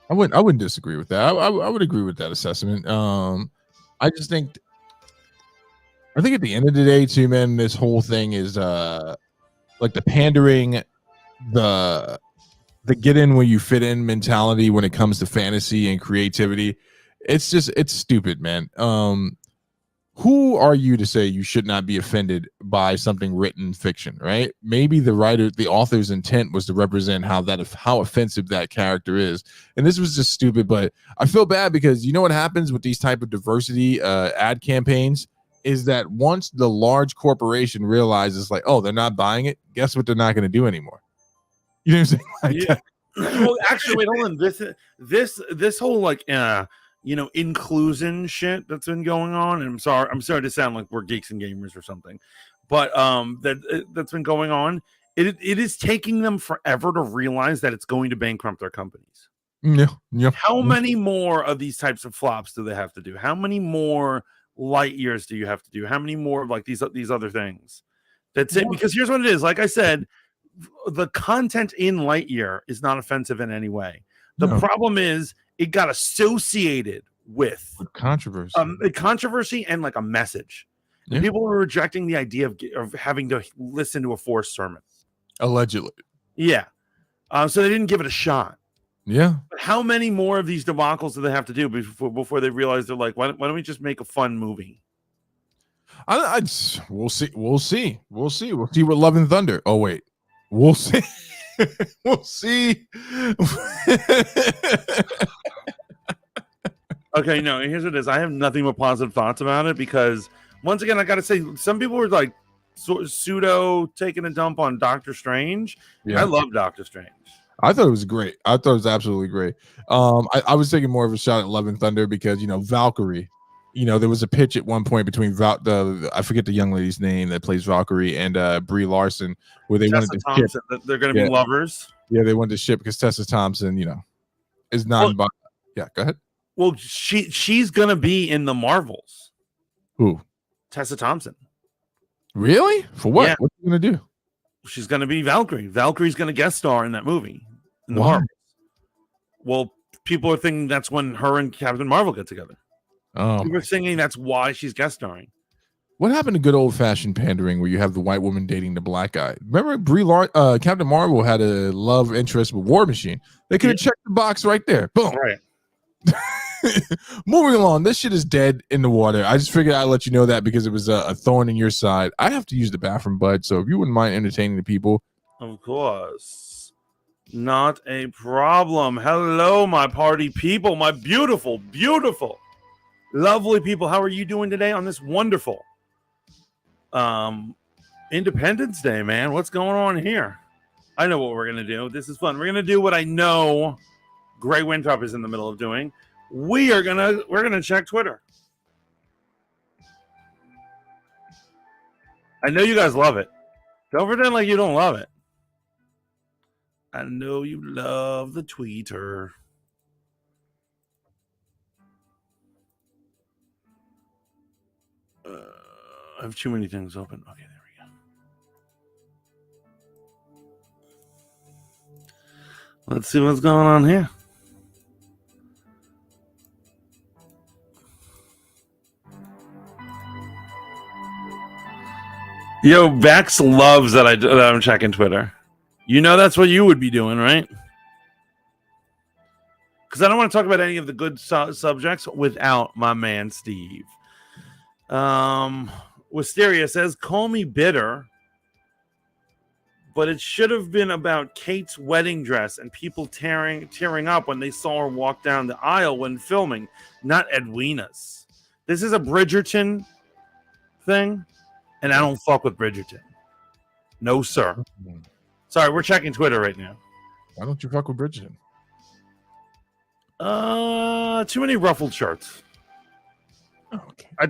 I wouldn't disagree with that. I would agree with that assessment. I just think at the end of the day, too, man, this whole thing is like the pandering, the get in where you fit in mentality when it comes to fantasy and creativity. It's stupid, man. Who are you to say you should not be offended by something written fiction, right? Maybe the author's intent was to represent how offensive that character is. And this was just stupid, but I feel bad because you know what happens with these type of diversity ad campaigns is that once the large corporation realizes like, oh, they're not buying it, guess what they're not going to do anymore? You know what I'm saying? Well, actually, wait, hold on. This whole like you know, inclusion shit that's been going on. And I'm sorry to sound like we're geeks and gamers or something, but that's been going on. It is taking them forever to realize that it's going to bankrupt their companies. Yeah. How many more of these types of flops do they have to do? How many more light years do you have to do? How many more of like these other things? That's it. Because here's what it is. Like I said, the content in Lightyear is not offensive in any way. The problem is it got associated with controversy and like a message. Yeah. People were rejecting the idea of having to listen to a forced sermon. Allegedly. Yeah. So they didn't give it a shot. Yeah. But how many more of these debacles do they have to do before they realize they're like, why don't we just make a fun movie? We'll see. We'll see what Love and Thunder. Oh wait, we'll see. We'll see. Okay, no, here's what it is. I have nothing but positive thoughts about it because once again, I got to say, some people were like pseudo taking a dump on Doctor Strange. Yeah. I love Doctor Strange. I thought it was great. I thought it was absolutely great. I was taking more of a shot at Love and Thunder because, you know, Valkyrie, you know, there was a pitch at one point between I forget the young lady's name that plays Valkyrie and Brie Larson, where they wanted to Thompson, ship. They're going to be lovers. Yeah, they wanted to ship because Tessa Thompson, you know, is not. Yeah, go ahead. Well, she's going to be in the Marvels. Who? Tessa Thompson. Really? For what? Yeah. What's she going to do? She's going to be Valkyrie. Valkyrie's going to guest star in that movie. In the Marvels. Well, people are thinking that's when her and Captain Marvel get together. Oh, people are thinking that's why she's guest starring. What happened to good old fashioned pandering where you have the white woman dating the black guy? Remember, Captain Marvel had a love interest with War Machine. They could have checked the box right there. Boom. Right. Moving along, this shit is dead in the water. I just figured I'd let you know that because it was a thorn in your side. I have to use the bathroom, bud. So if you wouldn't mind entertaining the people, of course, not a problem. Hello, my party people, my beautiful, beautiful, lovely people. How are you doing today on this wonderful Independence Day, man? What's going on here? I know what we're gonna do. This is fun. We're gonna do what I know Grey Winthrop is in the middle of doing. We're gonna check Twitter. I know you guys love it. Don't pretend like you don't love it. I know you love the tweeter. I have too many things open. Okay, there we go. Let's see what's going on here. Yo, Vex loves that I'm checking Twitter. You know that's what you would be doing, right? Because I don't want to talk about any of the good subjects without my man Steve. Wisteria says, "Call me bitter, but it should have been about Kate's wedding dress and people tearing up when they saw her walk down the aisle when filming, not Edwina's. This is a Bridgerton thing, and I don't fuck with Bridgerton. No, sir. Sorry, we're checking Twitter right now. Why don't you fuck with Bridgerton? Too many ruffled shirts. Oh, okay. I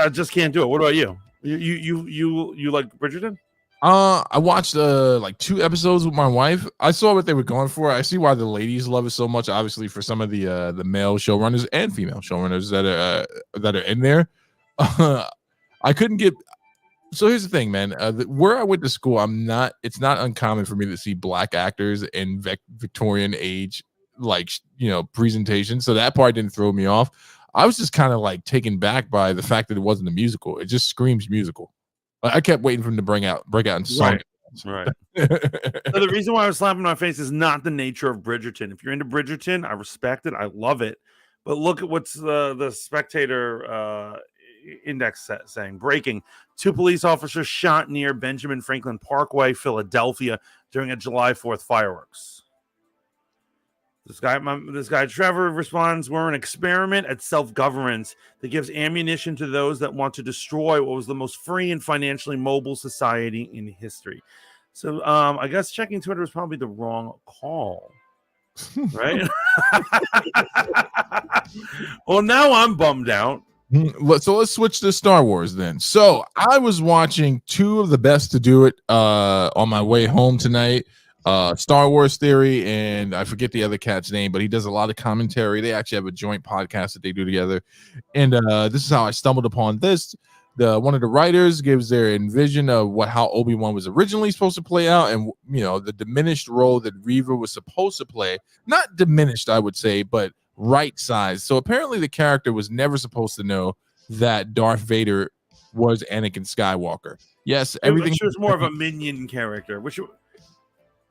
just can't do it. What about you? You like Bridgerton? I watched like 2 episodes with my wife. I saw what they were going for. I see why the ladies love it so much. Obviously, for some of the male showrunners and female showrunners that are in there, I couldn't get. So here's the thing, man. Where I went to school, it's not uncommon for me to see black actors in Victorian age, like, presentation. So that part didn't throw me off. I was just kind of like taken back by the fact that it wasn't a musical. It just screams musical. I kept waiting for him to break out into song. Right. So the reason why I was slapping my face is not the nature of Bridgerton. If you're into Bridgerton, I respect it. I love it. But look at what's the Spectator Index saying. Breaking: 2 police officers shot near Benjamin Franklin Parkway, Philadelphia, during a July 4th fireworks. This guy Trevor responds, "We're an experiment at self-governance that gives ammunition to those that want to destroy what was the most free and financially mobile society in history." So I guess checking Twitter was probably the wrong call. Right? Well, now I'm bummed out. So let's switch to Star Wars then. So I was watching 2 of the best to do it on my way home tonight. Star Wars Theory, and I forget the other cat's name, but he does a lot of commentary. They actually have a joint podcast that they do together. And this is how I stumbled upon this. One of the writers gives their envision of how Obi-Wan was originally supposed to play out, and the diminished role that Reva was supposed to play. Not diminished, I would say, but right size. So apparently the character was never supposed to know that Darth Vader was Anakin Skywalker. Yes, everything. She was more of a minion character,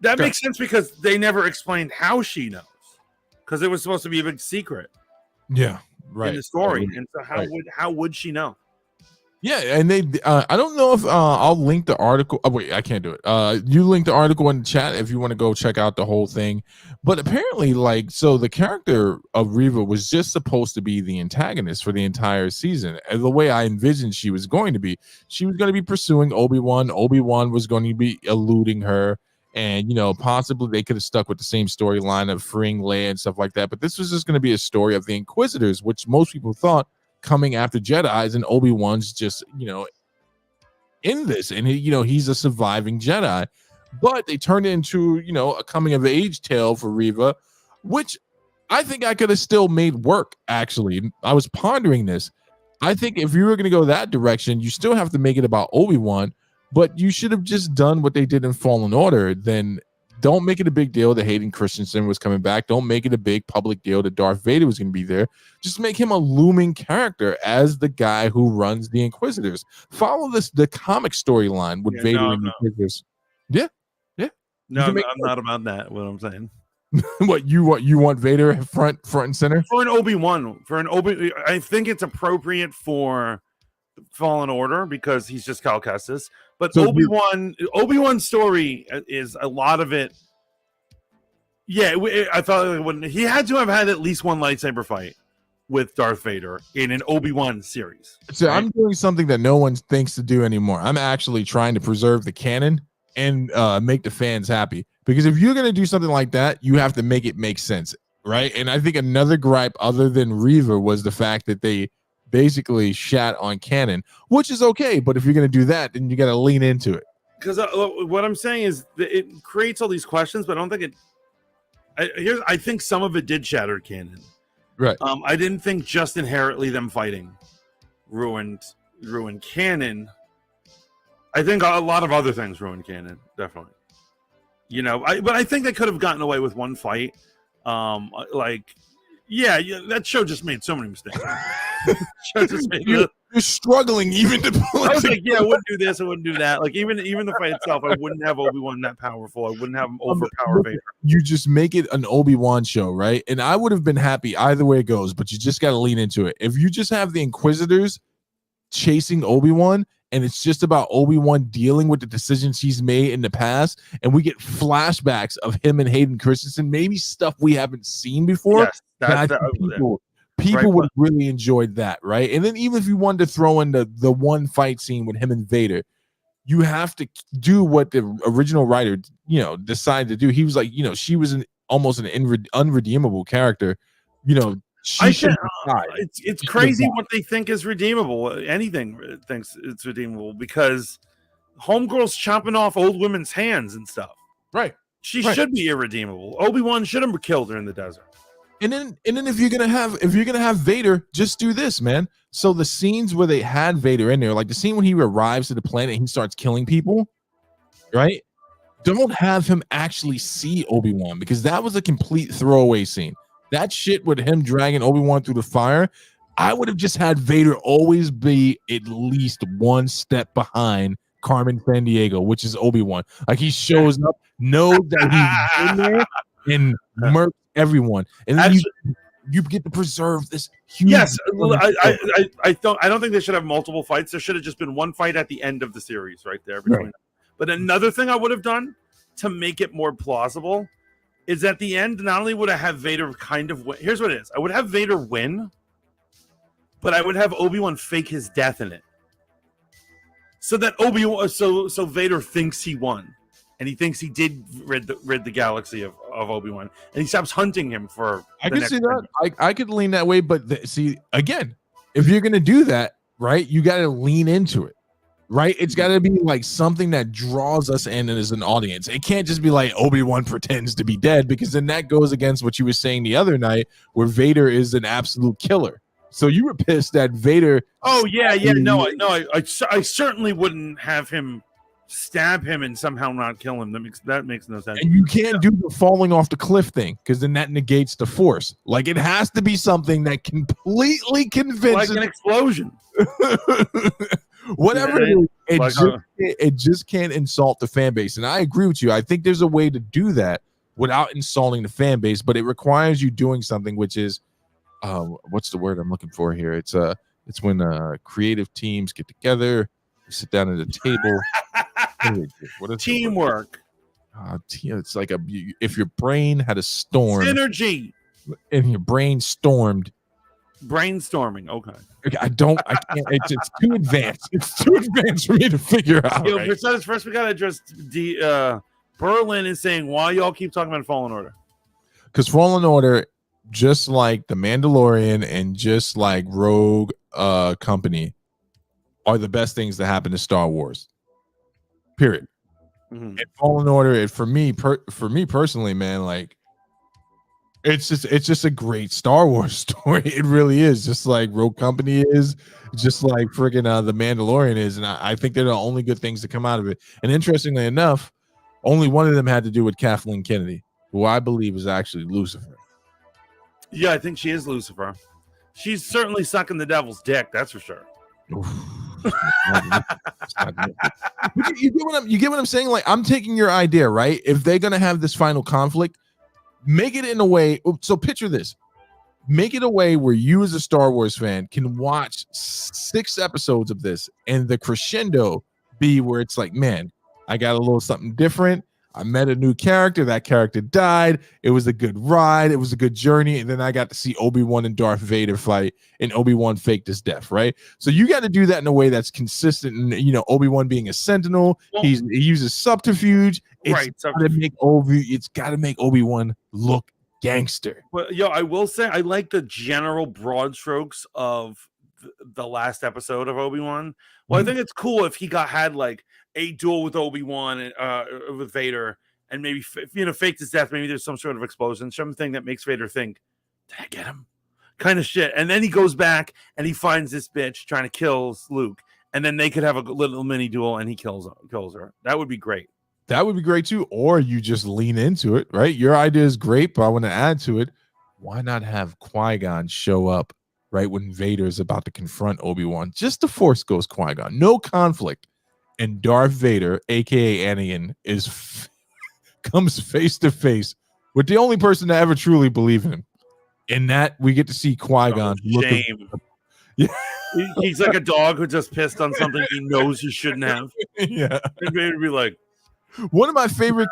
that makes sense because they never explained how she knows, because it was supposed to be a big secret. Yeah, right. In the story, and so how would she know? Yeah, and they I don't know if I'll link the article. Oh wait, I can't do it. You link the article in the chat if you want to go check out the whole thing. But apparently, so the character of Reva was just supposed to be the antagonist for the entire season. And the way I envisioned she was going to be pursuing Obi-Wan. Obi-Wan was going to be eluding her. And, possibly they could have stuck with the same storyline of freeing Leia and stuff like that. But this was just going to be a story of the Inquisitors, which most people thought coming after Jedis, and Obi-Wan's just, in this. And, he's a surviving Jedi. But they turned it into, a coming-of-age tale for Reva, which I think I could have still made work, actually. I was pondering this. I think if you were going to go that direction, you still have to make it about Obi-Wan. But you should have just done what they did in Fallen Order. Then don't make it a big deal that Hayden Christensen was coming back. Don't make it a big public deal that Darth Vader was going to be there. Just make him a looming character as the guy who runs the Inquisitors. Follow the comic storyline with Vader and the Inquisitors. Yeah. No, I'm not about that. What I'm saying. What you want Vader front and center for an Obi-Wan. I think it's appropriate for Fallen Order because he's just Cal Kestis. But so Obi-Wan's story is a lot of it. Yeah, I thought he had to have had at least one lightsaber fight with Darth Vader in an Obi-Wan series. So right? I'm doing something that no one thinks to do anymore. I'm actually trying to preserve the canon and make the fans happy. Because if you're going to do something like that, you have to make it make sense, right? And I think another gripe other than Reva was the fact that they basically shat on canon, which is okay, but if you're going to do that, then you got to lean into it. Because what I'm saying is that it creates all these questions, but I don't think I think some of it did shatter canon. Right. I didn't think just inherently them fighting ruined canon. I think a lot of other things ruined canon, definitely. but I think they could have gotten away with one fight. Yeah, that show just made so many mistakes. You're struggling even to pull I was like, I wouldn't do this, I wouldn't do that. Like even the fight itself, I wouldn't have Obi-Wan that powerful. I wouldn't have him overpower Vader. You just make it an Obi-Wan show, right? And I would have been happy either way it goes, but you just got to lean into it. If you just have the Inquisitors chasing Obi-Wan, and it's just about Obi-Wan dealing with the decisions he's made in the past, and we get flashbacks of him and Hayden Christensen, maybe stuff we haven't seen before. Yes, people would have really enjoyed that, right? And then even if you wanted to throw in the one fight scene with him and Vader, you have to do what the original writer, decided to do. He was like, she was almost an unredeemable character, it's crazy what they think is redeemable. Anything thinks it's redeemable because Homegirl's chopping off old women's hands and stuff. Right. She should be irredeemable. Obi-Wan should have killed her in the desert. And then if you're gonna have Vader, just do this, man. So the scenes where they had Vader in there, like the scene when he arrives to the planet and he starts killing people, right? Don't have him actually see Obi-Wan because that was a complete throwaway scene. That shit with him dragging Obi-Wan through the fire, I would have just had Vader always be at least one step behind Carmen Sandiego, which is Obi-Wan. Like he shows up, knows that he's in there, and murks everyone, and then you get to preserve this huge. Yes, I don't think they should have multiple fights. There should have just been one fight at the end of the series, right there. Between. But another thing I would have done to make it more plausible is at the end, not only would I have Vader kind of win. Here's what it is: I would have Vader win, but I would have Obi-Wan fake his death in it, so that so Vader thinks he won. And he thinks he did rid the galaxy of Obi-Wan, and he stops hunting him for. I could see that. I could lean that way, but see again, if you're gonna do that, right, you got to lean into it, right? It's got to be like something that draws us in as an audience. It can't just be like Obi-Wan pretends to be dead, because then that goes against what you were saying the other night, where Vader is an absolute killer. So you were pissed that Vader. Oh yeah, no, I certainly wouldn't have him stab him and somehow not kill him. That makes no sense. And you can't do the falling off the cliff thing, because then that negates the force. Like it has to be something that completely convinces, like an explosion. Whatever it just can't insult the fan base. And I agree with you. I think there's a way to do that without insulting the fan base, but it requires you doing something, which is what's the word I'm looking for here? It's when creative teams get together, sit down at a table. What is teamwork? It's like if your brain had a storm, synergy, and your brain stormed. Brainstorming. Okay. I can't. It's too advanced. It's too advanced for me to figure out. First, we gotta address Berlin is saying why y'all keep talking about Fallen Order. Because Fallen Order, just like The Mandalorian and just like Rogue Company, are the best things that happen to Star Wars. Period. Mm-hmm. And Fallen Order, for me personally, man, like it's just a great Star Wars story. It really is, just like Rogue Company is, just like freaking The Mandalorian is, and I think they're the only good things to come out of it. And interestingly enough, only one of them had to do with Kathleen Kennedy, who I believe is actually Lucifer. Yeah, I think she is Lucifer. She's certainly sucking the devil's dick, that's for sure. You get what I'm saying? Like, I'm taking your idea, right? If they're gonna have this final conflict, make it in a way. So picture this: make it a way where you, as a Star Wars fan, can watch 6 episodes of this, and the crescendo be where it's like, man, I got a little something different. I met a new character. That character died. It was a good ride. It was a good journey. And then I got to see Obi-Wan and Darth Vader fight, and Obi-Wan faked his death, right? So you got to do that in a way that's consistent. And, Obi-Wan being a sentinel, he uses subterfuge. It's got to make Obi-Wan look gangster. Well, I will say I like the general broad strokes of the last episode of Obi-Wan. Well, I think it's cool if he had like a duel with Obi-Wan and with Vader, and maybe faked his death. Maybe there's some sort of explosion, something that makes Vader think, "Did I get him?" kind of shit. And then he goes back and he finds this bitch trying to kill Luke, and then they could have a little mini duel, and he kills her. That would be great. That would be great too. Or you just lean into it, right? Your idea is great, but I want to add to it. Why not have Qui-Gon show up right when Vader is about to confront Obi-Wan? Just the Force Ghost Qui-Gon, no conflict, and Darth Vader, aka Anakin, comes face to face with the only person to ever truly believe in him. In that, we get to see Qui-Gon. Shame. Yeah. He's like a dog who just pissed on something he knows he shouldn't have. Yeah. And Vader be like, one of my favorite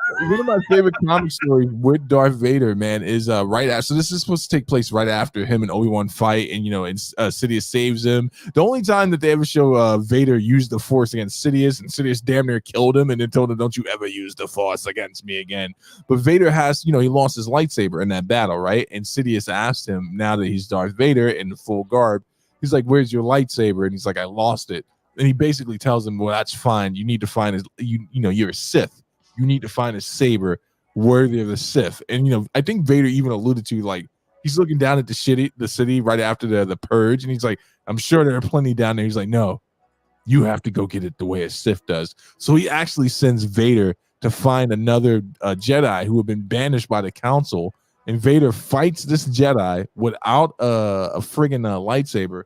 comic stories with Darth Vader, man, is right after. So this is supposed to take place right after him and Obi-Wan fight, and and Sidious saves him. The only time that they ever show Vader use the Force against Sidious, and Sidious damn near killed him, and then told him, "Don't you ever use the Force against me again." But Vader has, he lost his lightsaber in that battle, right? And Sidious asked him, now that he's Darth Vader in the full garb, he's like, "Where's your lightsaber?" And he's like, "I lost it." And he basically tells him, "Well, that's fine. You need to find you're a Sith. You need to find a saber worthy of the Sith." And I think Vader even alluded to, like, he's looking down at the city right after the purge, and he's like, "I'm sure there are plenty down there." He's like, "No, you have to go get it the way a Sith does." So he actually sends Vader to find another Jedi who had been banished by the Council, and Vader fights this Jedi without a friggin' lightsaber,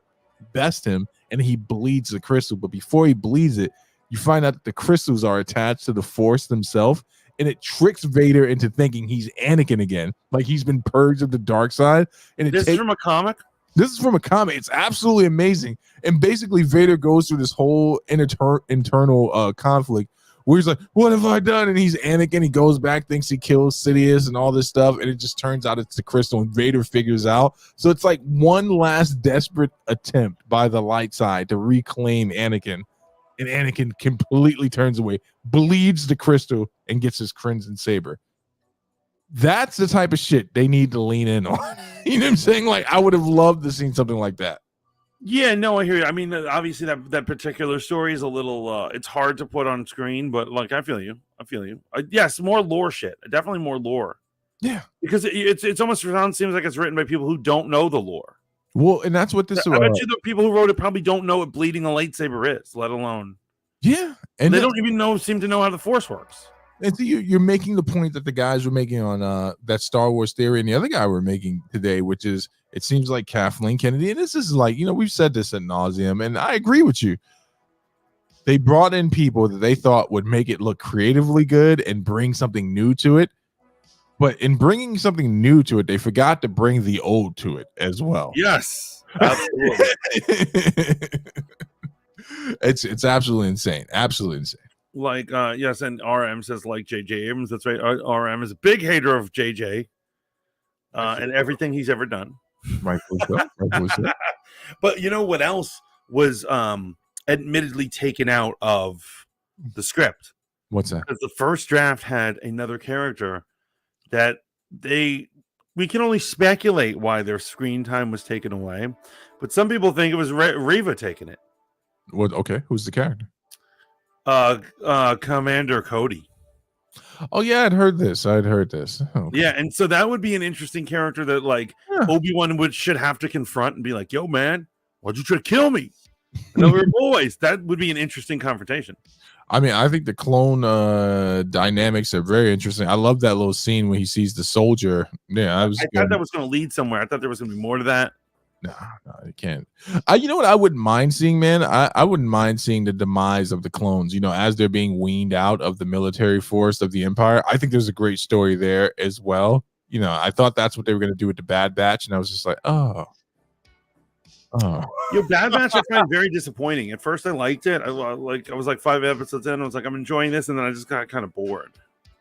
bests him, and he bleeds the crystal. But before he bleeds it, you find out that the crystals are attached to the Force themselves, and it tricks Vader into thinking he's Anakin again, like he's been purged of the dark side. And this is from a comic? This is from a comic. It's absolutely amazing. And basically, Vader goes through this whole internal conflict where he's like, "What have I done?" And he's Anakin. He goes back, thinks he kills Sidious and all this stuff, and it just turns out it's the crystal, and Vader figures out. So it's like one last desperate attempt by the light side to reclaim Anakin. And Anakin completely turns away, bleeds the crystal, and gets his crimson saber. That's the type of shit they need to lean in on. You know what I'm saying? Like, I would have loved to see something like that. Yeah, no, I hear you. I mean, obviously that particular story is a little, it's hard to put on screen, but like, I feel you. Yes, more lore shit. Definitely more lore. Yeah. Because it's almost seems like it's written by people who don't know the lore. Well, and that's what this. I bet you the people who wrote it probably don't know what bleeding a lightsaber is, let alone. Yeah, and they don't even seem to know how the Force works. And so you're making the point that the guys were making on that Star Wars theory, and the other guy were making today, which is, it seems like Kathleen Kennedy, and this is like, we've said this ad nauseum, and I agree with you. They brought in people that they thought would make it look creatively good and bring something new to it. But in bringing something new to it, they forgot to bring the old to it as well. Yes, absolutely. It's absolutely insane. Absolutely insane. Like, yes, and RM says, like J.J. Abrams. That's right. RM is a big hater of J.J. And everything he's ever done. Rightfully so. But you know what else was admittedly taken out of the script? What's that? Because the first draft had another character that we can only speculate why their screen time was taken away, but some people think it was Reva taking it. What? Okay, who's the character? Commander Cody. Oh yeah, I'd heard this. Okay. Yeah, and so that would be an interesting character that, like, Obi-Wan should have to confront and be like, "Yo, man, why'd you try to kill me?" And we're boys. That would be an interesting confrontation. I mean, I think the clone dynamics are very interesting. I love that little scene when he sees the soldier. Yeah, I thought that was going to lead somewhere. I thought there was going to be more to that. No, it can't. You know what I wouldn't mind seeing, man? I wouldn't mind seeing the demise of the clones, as they're being weaned out of the military force of the Empire. I think there's a great story there as well. I thought that's what they were going to do with the Bad Batch, and I was just like, oh. Your Bad Batch I find very disappointing. At first I liked it. I was like 5 episodes in. I was like, I'm enjoying this, and then I just got kind of bored.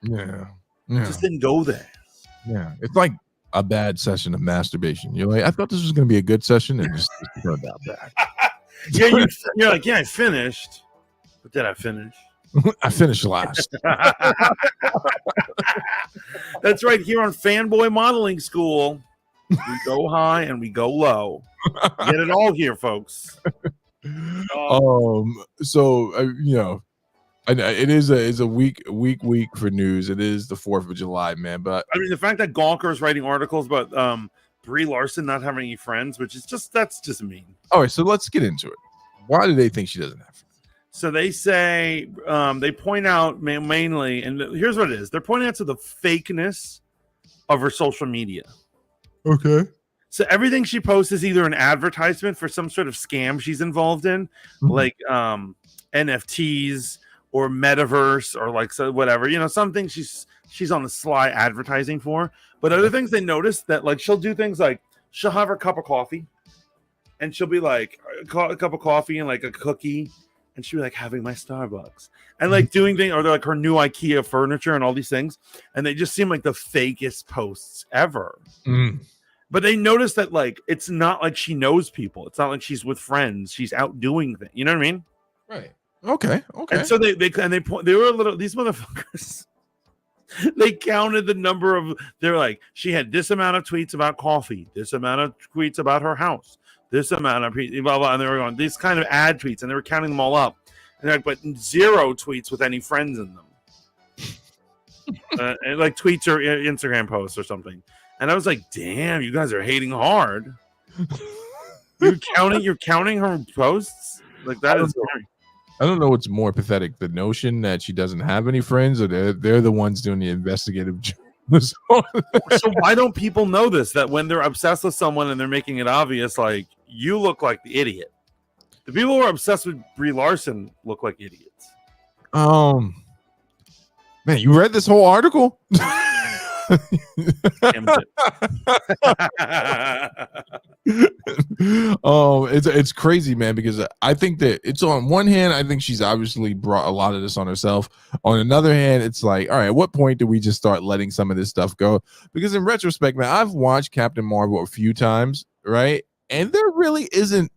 Yeah. It just didn't go there. Yeah. It's like a bad session of masturbation. You're like, I thought this was going to be a good session, and just turned out bad. Yeah, you're like, yeah, I finished. But did I finish? I finished last. That's right. Here on Fanboy Modeling School, we go high and we go low. Get it all here, folks. So it is a week for news. It is the 4th of July, man. But I mean, the fact that Gawker is writing articles about Brie Larson not having any friends, which is that's just mean. All right, so let's get into it. Why do they think she doesn't have friends? So they say they point out mainly, and here's what it is: they're pointing out to the fakeness of her social media. Okay. So everything she posts is either an advertisement for some sort of scam she's involved in, like NFTs or metaverse or like so whatever, something she's on the sly advertising for. But other things they notice that like she'll do things like she'll have her cup of coffee and she'll be like a cup of coffee and like a cookie, and she'll be like having my Starbucks and like doing things, or they're like her new IKEA furniture and all these things, and they just seem like the fakest posts ever. But they notice that like it's not like she knows people. It's not like she's with friends. She's out doing things. You know what I mean? Right. Okay. And so they were a little, these motherfuckers. They counted the number of. They're like, she had this amount of tweets about coffee, this amount of tweets about her house, this amount of blah blah, and they were going these kind of ad tweets, and they were counting them all up, and they're like, but 0 tweets with any friends in them, and like tweets or Instagram posts or something. And I was like, damn, you guys are hating hard. You're counting her posts? Like that is scary. I don't know what's more pathetic, the notion that she doesn't have any friends, or they're the ones doing the investigative journalism. So why don't people know this? That when they're obsessed with someone and they're making it obvious, like you look like the idiot. The people who are obsessed with Brie Larson look like idiots. Man, you read this whole article? It's crazy, man, because I think that it's on one hand, I think she's obviously brought a lot of this on herself. On another hand, it's like, all right, at what point do we just start letting some of this stuff go? Because in retrospect, man, I've watched Captain Marvel a few times, right? And there really isn't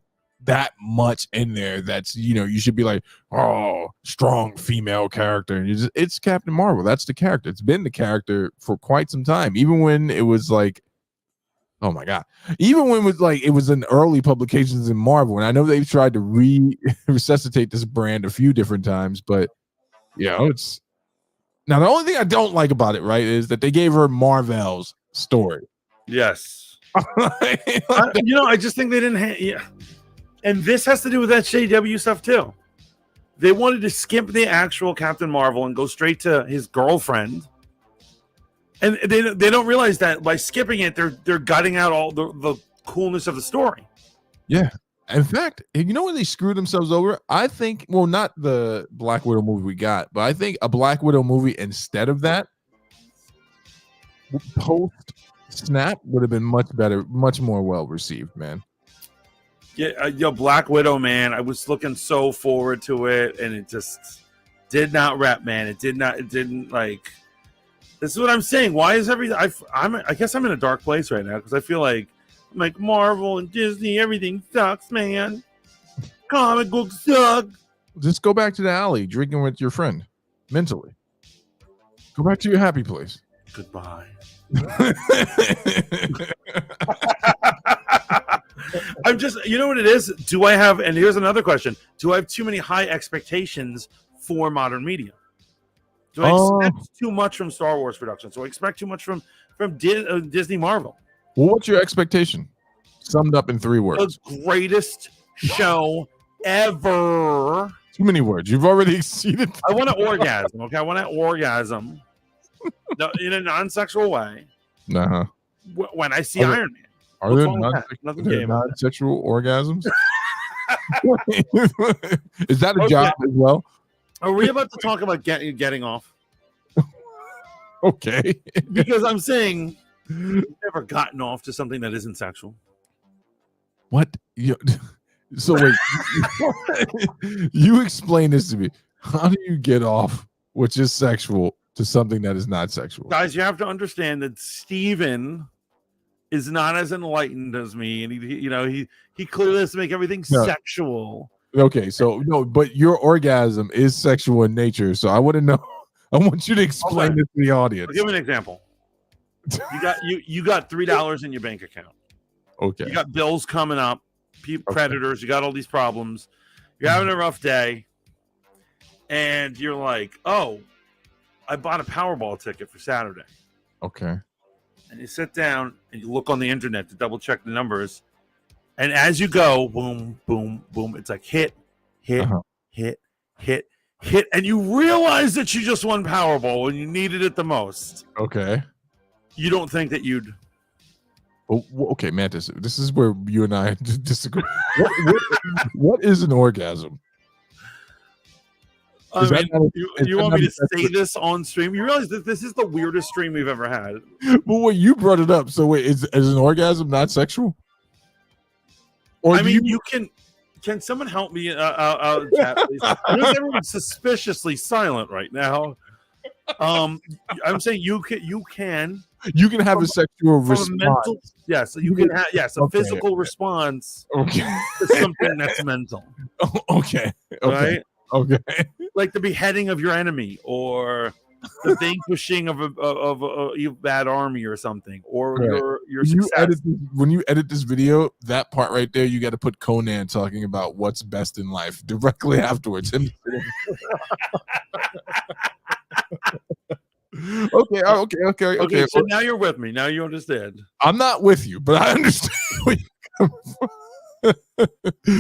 that much in there that's, you should be like, oh, strong female character. And it's Captain Marvel. That's the character. It's been the character for quite some time. Even when it was like, oh my God. Even when it was in early publications in Marvel. And I know they've tried to resuscitate this brand a few different times, but it's now the only thing I don't like about it, right, is that they gave her Marvel's story. Yes. I just think they didn't and this has to do with that SJW stuff too. They wanted to skip the actual Captain Marvel and go straight to his girlfriend, and they don't realize that by skipping it, they're gutting out all the coolness of the story. Yeah, in fact, when they screwed themselves over, I think, well, not the Black Widow movie we got, but I think a Black Widow movie instead of that, post Snap, would have been much better, much more well received, man. Yeah, Black Widow, man. I was looking so forward to it, and it just did not rep, man. It didn't like. This is what I'm saying. Why is everything? I guess I'm in a dark place right now because I feel like Marvel and Disney, everything sucks, man. Comic books suck. Just go back to the alley, drinking with your friend, mentally. Go back to your happy place. Goodbye. I'm just, what it is? Do I have, and here's another question, do I have too many high expectations for modern media? Do I expect too much from Star Wars productions? Do I expect too much from Disney Marvel? Well, what's your expectation? Summed up in 3 words. The greatest show ever. Too many words. You've already exceeded. I want an orgasm, okay? I want an orgasm. No, in a non-sexual way. Uh-huh. When I see Iron Man. Are there non-sexual orgasms? Is that a job as well? Are we about to talk about getting off? Okay. Because I'm saying you've never gotten off to something that isn't sexual. What? So wait, you explain this to me. How do you get off which is sexual to something that is not sexual? Guys, you have to understand that Steven is not as enlightened as me, and he clearly has to make everything sexual. Okay, so no, but your orgasm is sexual in nature, so I want to know. I want you to explain this to the audience. I'll give an example. You got $3 in your bank account. Okay. You got bills coming up, creditors. You got all these problems. You're having a rough day, and you're like, "Oh, I bought a Powerball ticket for Saturday." Okay. And you sit down and you look on the internet to double check the numbers. And as you go, boom, boom, boom, it's like hit, hit, hit, and you realize that you just won Powerball when you needed it the most. Okay. You don't think that you'd. Oh, okay, Mantis. This is where you and I disagree. What is an orgasm? I mean, you want me to say this on stream? You realize that this is the weirdest stream we've ever had. Well, wait, you brought it up. So wait, is an orgasm not sexual? Or I mean, you can. Can someone help me out in chat, please? Because everyone's suspiciously silent right now. I'm saying you can have a sexual response. Yes, you can have a physical response to something that's mental. Okay. Right? Okay. Like the beheading of your enemy, or the vanquishing of a bad army or something, or right. your success. When you edit this video, that part right there, you got to put Conan talking about what's best in life directly afterwards. Okay. So now you're with me. Now you understand. I'm not with you, but I understand where you're coming from.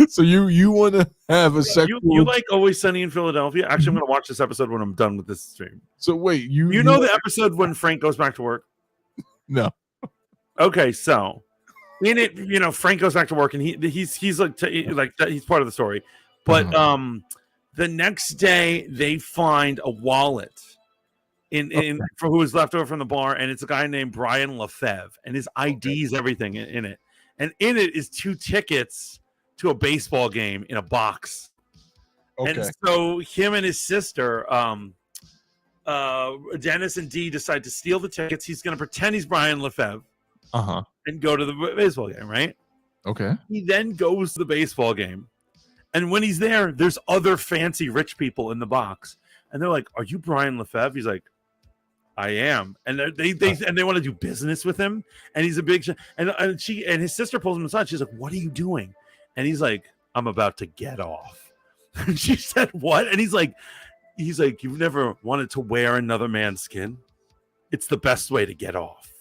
So you want to have a sexual? You like Always Sunny in Philadelphia? Actually, I'm going to watch this episode when I'm done with this stream. So wait, you know the episode when Frank goes back to work? No. Okay, so in it, Frank goes back to work, and he's like he's part of the story. But the next day they find a wallet for who was left over from the bar, and it's a guy named Brian Lefebvre, and his ID's everything in it. And in it is 2 tickets to a baseball game in a box. Okay. And so him and his sister, Dennis and Dee, decide to steal the tickets. He's going to pretend he's Brian Lefebvre and go to the baseball game, right? Okay. He then goes to the baseball game. And when he's there, there's other fancy rich people in the box. And they're like, "Are you Brian Lefebvre?" He's like, "I am," and they want to do business with him, and he's a big and she and his sister pulls him aside. She's like, "What are you doing?" And he's like, "I'm about to get off." And she said, "What?" And he's like, "You've never wanted to wear another man's skin? It's the best way to get off."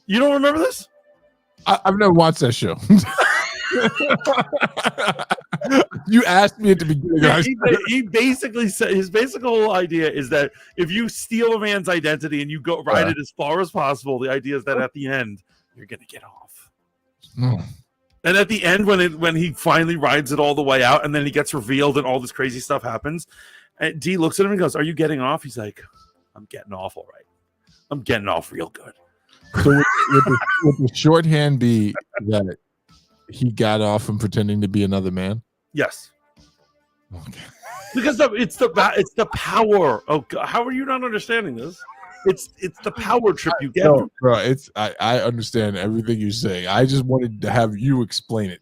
You don't remember this? I've never watched that show. You asked me at the beginning. He basically said his basic whole idea is that if you steal a man's identity and you go ride it as far as possible, the idea is that at the end you're gonna get off. And at the end, when he finally rides it all the way out, and then he gets revealed and all this crazy stuff happens, and Dee looks at him and goes, "Are you getting off?" He's like, "I'm getting off all right. I'm getting off real good." So would the shorthand be that he got off from pretending to be another man? Yes. Okay. Because it's the power. Oh, God, how are you not understanding this? It's the power trip you get. No, bro, I understand everything you're saying. I just wanted to have you explain it.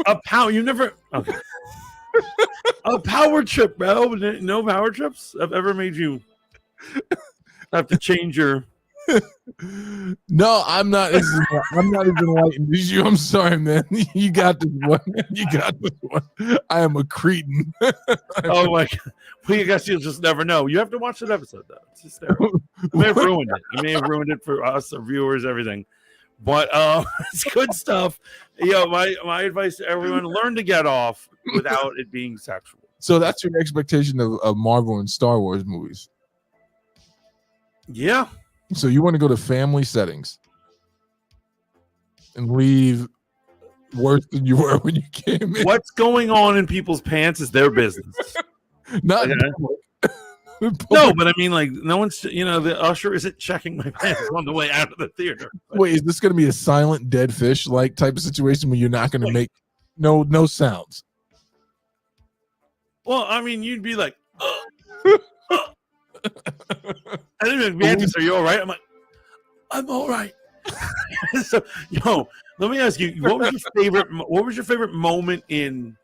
A power. You never. Okay. A power trip, bro. No power trips have ever made you have to change your. No, I'm not. I'm not as enlightened as you. I'm sorry, man. You got this one. I am a cretin. Oh my God. Well, I guess you'll just never know. You have to watch that episode, though. It's hysterical. You may have ruined it. You may have ruined it for us, our viewers, everything. But it's good stuff. My advice to everyone: learn to get off without it being sexual. So that's your expectation of Marvel and Star Wars movies. Yeah. So you want to go to family settings and leave worse than you were when you came in. What's going on in people's pants is their business. Not no, but I mean, like, no one's, the usher isn't checking my pants on the way out of the theater. Wait, is this going to be a silent dead fish like type of situation where you're not going to make no sounds? Well, I mean, you'd be like, and then Mantis, are you all right? I'm like, I'm all right. So, let me ask you, what was your favorite moment in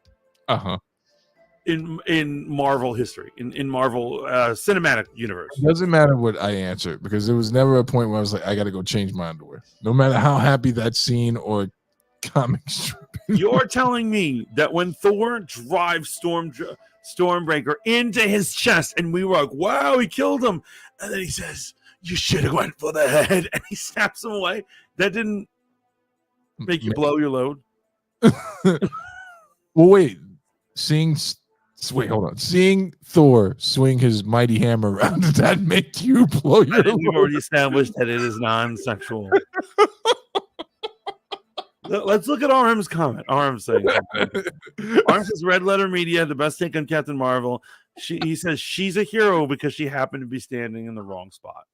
Marvel history, in Marvel cinematic universe? It doesn't matter what I answer, because there was never a point where I was like, I got to go change my underwear, no matter how happy that scene or comic strip. You're telling me that when Thor drives Stormbreaker into his chest, and we were like, wow, he killed him, and then he says, you should have went for the head, and he snaps him away. That didn't Make you blow your load. Well, wait. Wait, hold on. Seeing Thor swing his mighty hammer around, does that make you blow your I think we've load? already established that it is non-sexual. Let's look at RM's comment. RM saying something. RM says Red Letter Media, the best take on Captain Marvel. He says she's a hero because she happened to be standing in the wrong spot.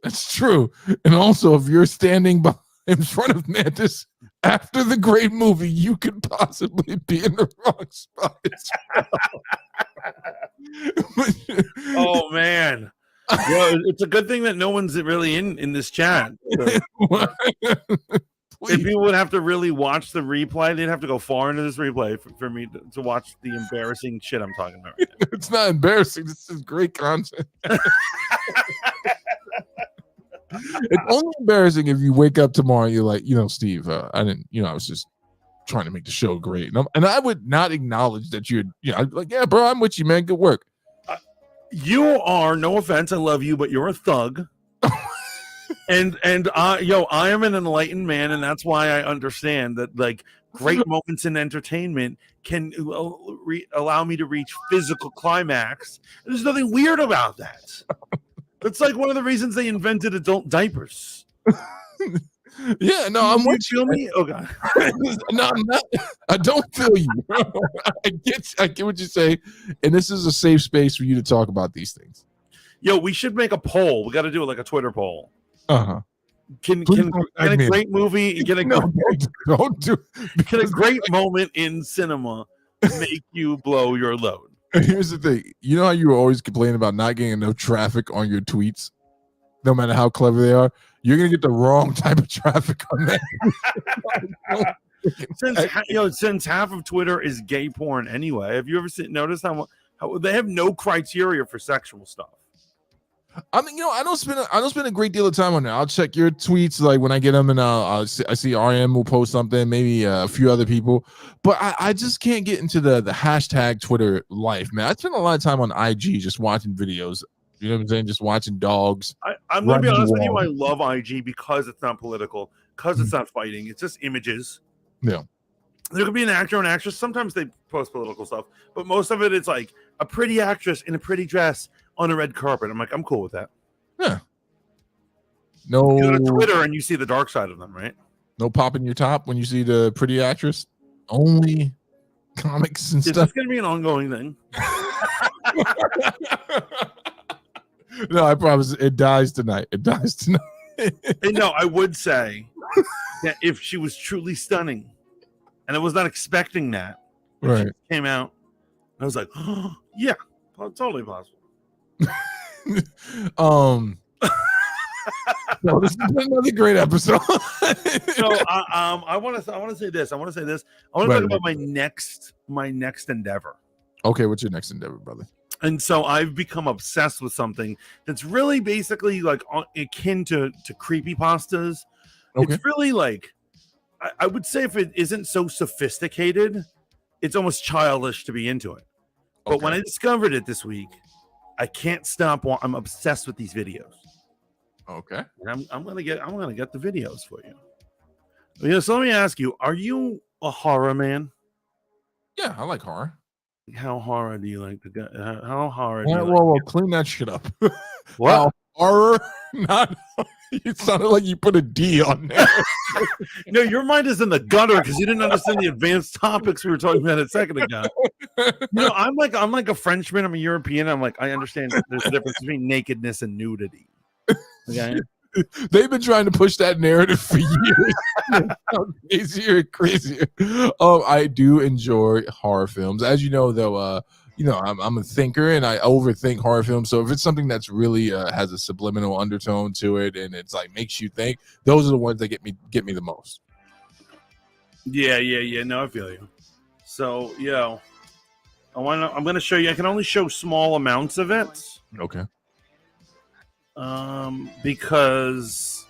That's true. And also, if you're standing in front of Mantis after the great movie, you could possibly be in the wrong spot. Oh man. It's a good thing that no one's really in this chat. If people would have to really watch the replay, they'd have to go far into this replay for me to watch the embarrassing shit I'm talking about right now. It's not embarrassing. This is great content. It's only embarrassing if you wake up tomorrow and you're like, Steve, I didn't, I was just trying to make the show great. And I would not acknowledge that I'd be like, yeah, bro, I'm with you, man. Good work. You are, no offense, I love you, but you're a thug. and I am an enlightened man, and that's why I understand that like great moments in entertainment can allow me to reach physical climax. There's nothing weird about that. That's like one of the reasons they invented adult diapers. Yeah, no, I'm with you. Feel me? Oh god. No, I'm not. I don't feel you. I get what you say, and this is a safe space for you to talk about these things. Yo, we should make a poll. We got to do it like a Twitter poll. Can a great movie get a don't do can a great moment in cinema make you blow your load? Here's the thing. You know how you were always complaining about not getting enough traffic on your tweets, no matter how clever they are? You're gonna get the wrong type of traffic on that. Since half of Twitter is gay porn anyway. Have you ever noticed how they have no criteria for sexual stuff? I mean, I don't spend a great deal of time on there. I'll check your tweets like when I get them, and I see RM will post something, maybe a few other people, but I just can't get into the hashtag Twitter life, man. I spend a lot of time on IG just watching videos. You know what I'm saying? Just watching dogs. I'm gonna be honest with you. I love IG because it's not political, because it's not fighting. It's just images. Yeah. There could be an actor or an actress. Sometimes they post political stuff, but most of it's like a pretty actress in a pretty dress on a red carpet. I'm like, I'm cool with that. Yeah. No. You go to Twitter and you see the dark side of them, right? No popping your top when you see the pretty actress. Only comics and stuff. It's going to be an ongoing thing. No, I promise. It dies tonight. No, I would say that if she was truly stunning, and I was not expecting that, right? She came out, and I was like, oh, yeah, totally possible. No, this has been another great episode. So I want to say this. I want to talk about my next endeavor. Okay, what's your next endeavor, brother? And so I've become obsessed with something that's really basically like akin to creepypastas. Okay. It's really like, I would say if it isn't so sophisticated, it's almost childish to be into it. But when I discovered it this week, I can't stop. I'm obsessed with these videos. Okay. And I'm gonna get the videos for you. So let me ask you: are you a horror man? Yeah, I like horror. How horror do you like to get? How horror? Well, clean that shit up. What? Horror? Not. It sounded like you put a D on there. No, your mind is in the gutter because you didn't understand the advanced topics we were talking about a second ago. I'm like a Frenchman. I'm a European. I'm like, I understand there's a difference between nakedness and nudity. Okay. They've been trying to push that narrative for years. Crazier and crazier. I do enjoy horror films. As you know, though, I'm a thinker and I overthink horror films. So if it's something that's really has a subliminal undertone to it and it's like makes you think, those are the ones that get me the most. Yeah. No, I feel you. So, I'm going to show you. I can only show small amounts of it. Okay. Because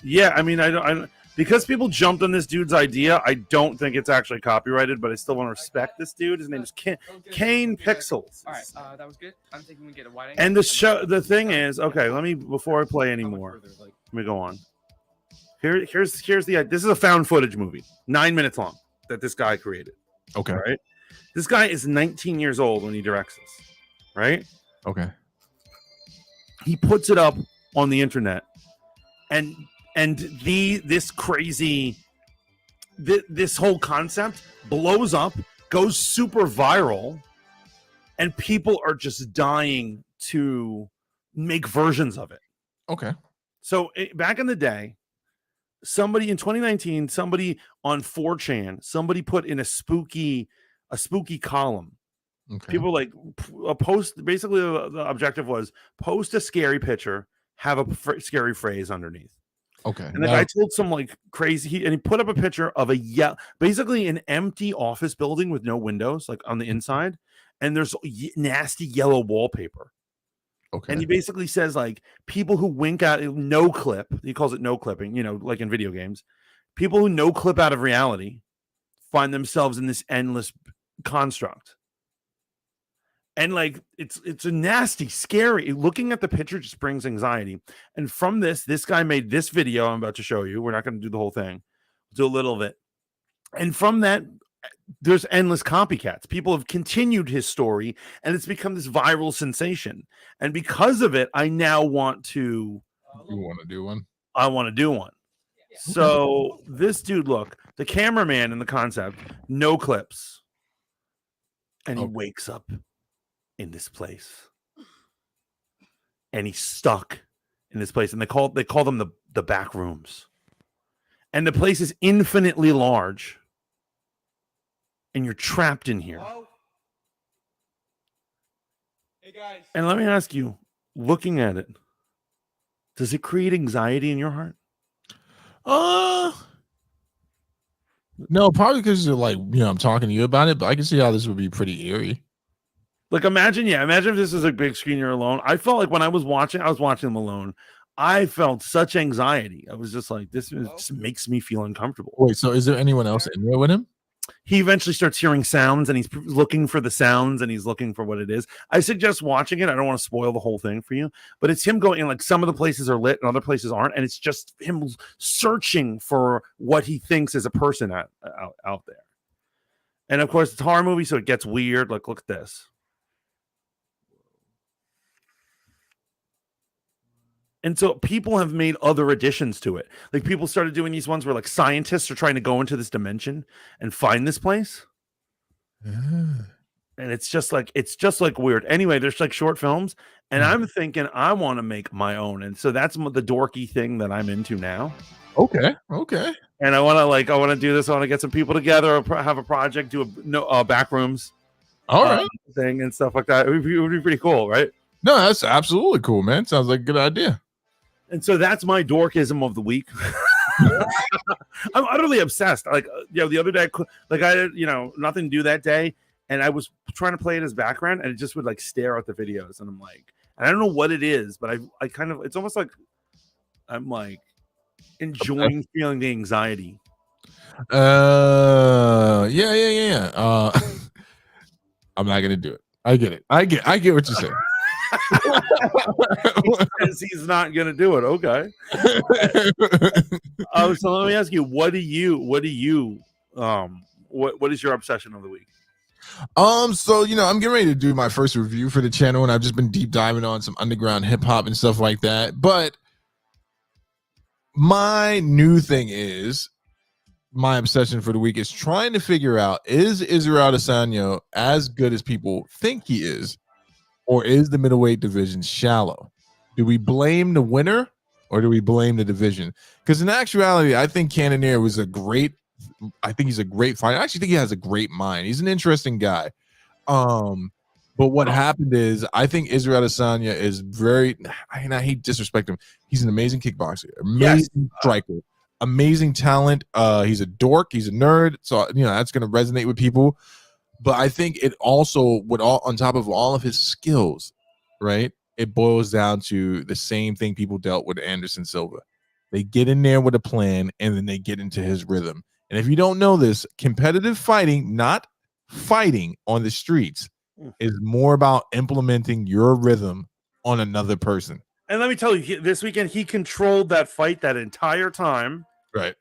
because people jumped on this dude's idea, I don't think it's actually copyrighted, but I still want to respect this dude. His name is Kane Pixels. All right, that was good. I'm thinking we get a wide angle. And the thing is, okay, before I play anymore, let me go on. Here's the. This is a found footage movie, 9 minutes long, that this guy created. Okay. Right. This guy is 19 years old when he directs this. Right. Okay. He puts it up on the internet, and this crazy, this whole concept blows up, goes super viral, and people are just dying to make versions of it. Okay. So back in the day, somebody in 2019, somebody on 4chan, somebody put in a spooky column. Okay. People like post. Basically, the objective was post a scary picture, have a scary phrase underneath. Okay. And the guy told some like crazy, and he put up a picture of basically an empty office building with no windows, like on the inside, and there's nasty yellow wallpaper. Okay. And he basically says like people who wink out no clip. He calls it no clipping. Like in video games, people who no clip out of reality find themselves in this endless construct. And like it's a nasty, scary. Looking at the picture just brings anxiety. And from this guy made this video I'm about to show you. We're not going to do the whole thing. We'll do a little of it. And from that, there's endless copycats. People have continued his story, and it's become this viral sensation. And because of it, I now want to. You want to do one? I want to do one. So this dude, look, the cameraman in the concept, no clips, and he wakes up in this place, and he's stuck in this place, and they call them the back rooms, and the place is infinitely large, and you're trapped in here. Hey guys. And let me ask you, looking at it, does it create anxiety in your heart? No, probably because like I'm talking to you about it, but I can see how this would be pretty eerie. Like imagine if this is a big screen, you're alone. I felt like when I was watching them alone. I felt such anxiety. I was just like, this just makes me feel uncomfortable. Wait, so is there anyone else in there with him? He eventually starts hearing sounds, and he's looking for the sounds, and he's looking for what it is. I suggest watching it. I don't want to spoil the whole thing for you, but it's him going in, like some of the places are lit and other places aren't, and it's just him searching for what he thinks is a person out there. And of course, it's a horror movie, so it gets weird. Like, look at this. And so people have made other additions to it. Like people started doing these ones where like scientists are trying to go into this dimension and find this place. And it's just like weird. Anyway, there's like short films, and I'm thinking I want to make my own. And so that's the dorky thing that I'm into now. Okay. And I want to do this. I want to get some people together, have a project, do a back rooms, all right, thing and stuff like that. It would be pretty cool, right? No, that's absolutely cool, man. Sounds like a good idea. And so that's my dorkism of the week. I'm utterly obsessed. Like, the other day, like I had, nothing to do that day, and I was trying to play it as background, and it just would like stare at the videos, and I'm like, and I don't know what it is, but I kind of, it's almost like I'm like enjoying feeling the anxiety. Yeah. I'm not gonna do it. I get it. I get what you're saying. Because he's not gonna do it. Okay. So let me ask you, what is your obsession of the week? So I'm getting ready to do my first review for the channel, and I've just been deep diving on some underground hip hop and stuff like that. But my new thing is, my obsession for the week is trying to figure out, is Israel Adesanya as good as people think he is? Or is the middleweight division shallow? Do we blame the winner or do we blame the division? Because in actuality, I think Cannonier he's a great fighter. I actually think he has a great mind. He's an interesting guy. But what happened is, I think Israel Adesanya is I hate disrespect him. He's an amazing kickboxer, amazing striker, amazing talent. He's a dork. He's a nerd. So, that's going to resonate with people. But I think it also on top of all of his skills, right? It boils down to the same thing people dealt with Anderson Silva. They get in there with a plan, and then they get into his rhythm. And if you don't know this, competitive fighting, not fighting on the streets, is more about implementing your rhythm on another person. And let me tell you, this weekend he controlled that fight that entire time. Right.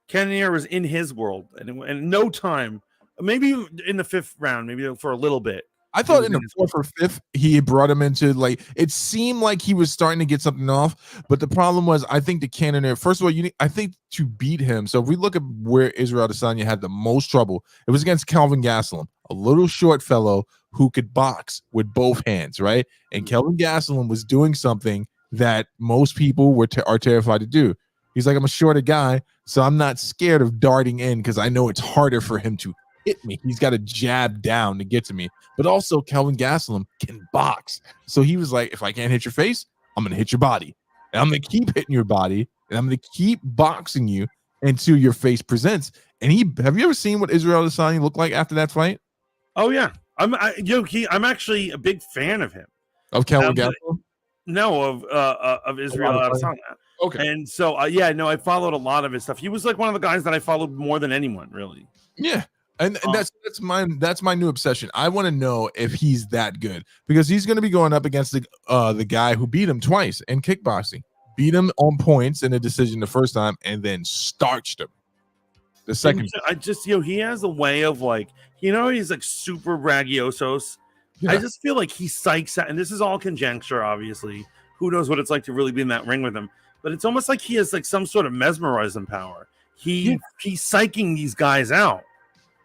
Cannonier was in his world, and in no time, maybe in the 5th round, maybe for a little bit. I thought in the 4th or 5th, he brought him into, like, it seemed like he was starting to get something off. But the problem was, I think the Cannonier, first of all, I think to beat him. So if we look at where Israel Adesanya had the most trouble, it was against Kelvin Gastelum, a little short fellow who could box with both hands, right? And Kelvin Gastelum was doing something that most people are terrified to do. He's like, I'm a shorter guy, so I'm not scared of darting in because I know it's harder for him to hit me. He's got to jab down to get to me. But also, Kelvin Gastelum can box. So he was like, if I can't hit your face, I'm going to hit your body. And I'm going to keep hitting your body, and I'm going to keep boxing you until your face presents. And have you ever seen what Israel Adesanya looked like after that fight? Oh, yeah. I'm actually a big fan of him. Of Kelvin Gastelum? No, of Israel Adesanya. Okay. And so, I followed a lot of his stuff. He was like one of the guys that I followed more than anyone, really. Yeah. And that's my new obsession. I want to know if he's that good because he's going to be going up against the guy who beat him twice in kickboxing, beat him on points in a decision the first time, and then starched him the second. He has a way of he's like super bragiosos. Yeah. I just feel like he psychs out, and this is all conjecture, obviously. Who knows what it's like to really be in that ring with him? But it's almost like he has like some sort of mesmerizing power. He's psyching these guys out.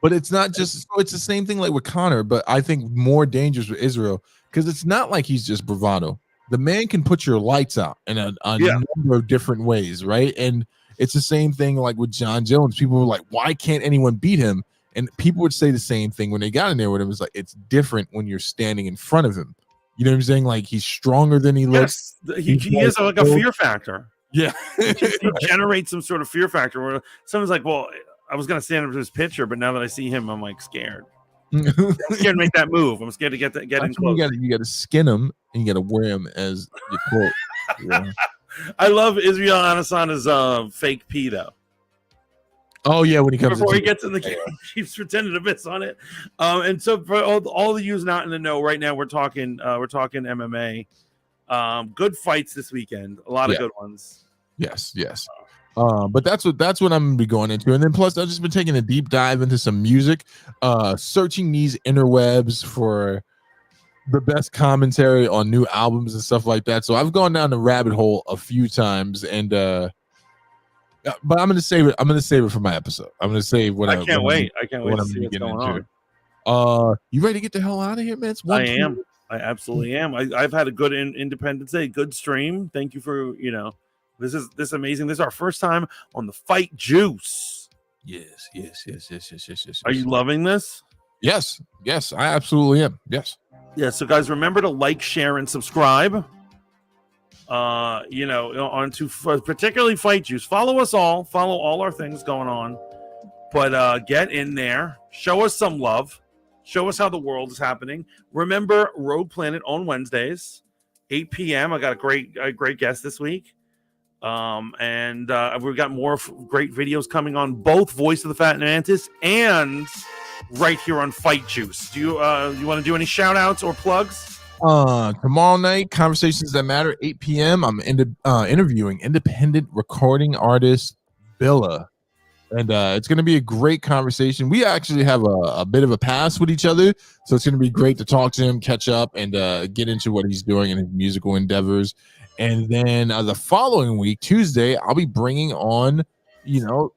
But it's not just, it's the same thing like with Conor, but I think more dangerous with Israel because it's not like he's just bravado. The man can put your lights out in a number of different ways, right? And it's the same thing like with John Jones. People were like, why can't anyone beat him? And people would say the same thing when they got in there with him. It's like, it's different when you're standing in front of him. You know what I'm saying? Like, he's stronger than he looks. He has like a fear factor. Yeah. He generates some sort of fear factor where someone's like, well, I was going to stand up to his picture, but now that I see him, I'm like scared. I'm scared to make that move. I'm scared to get in close. You got to skin him and you got to wear him as your quote. Yeah. I love Israel Adesanya's fake pee though. Oh yeah, when he comes before he gets in the game, he's pretending to miss on it. And so for all the yous not in the know right now, we're talking MMA. Good fights this weekend, a lot of good ones. Yes. But that's what I'm gonna be going into, and then plus I've just been taking a deep dive into some music, searching these interwebs for the best commentary on new albums and stuff like that. So I've gone down the rabbit hole a few times, and but I'm gonna save it. I'm gonna save it for my episode. I'm gonna save what I can't wait. I can't wait to see what's going on. You ready to get the hell out of here, man? I am. I absolutely am. I've had a good Independence Day, good stream. Thank you for this is amazing. This is our first time on the Fight Juice. Yes. Are you loving this? Yes, I absolutely am. Yes. Yeah. So guys, remember to like, share, and subscribe. Onto particularly Fight Juice. Follow us all. Follow all our things going on. But get in there. Show us some love. Show us how the world is happening. Remember Rogue Planet on Wednesdays, 8 p.m. I got a great guest this week. And we've got more great videos coming on both Voice of the Fat Mantis and right here on Fight Juice. Do you want to do any shout outs or plugs? Tomorrow night, Conversations That Matter, 8 p.m. I'm interviewing independent recording artist Billa. And it's going to be a great conversation. We actually have a bit of a pass with each other, so it's going to be great to talk to him, catch up, and get into what he's doing in his musical endeavors. And then the following week, Tuesday, I'll be bringing on,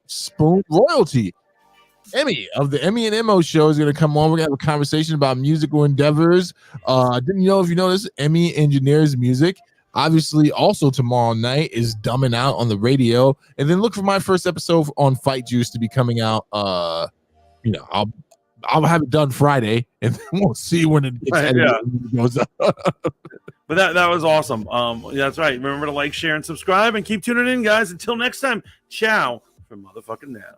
Spoon Royalty. Emmy of the Emmy and Mo show is going to come on. We're going to have a conversation about musical endeavors. Didn't know if you noticed, Emmy engineers music. Obviously, also tomorrow night is Dumbing Out on the radio. And then look for my first episode on Fight Juice to be coming out. I'll have it done Friday, and then we'll see when it goes up. But that was awesome. That's right. Remember to like, share, and subscribe, and keep tuning in, guys. Until next time, ciao from motherfucking now.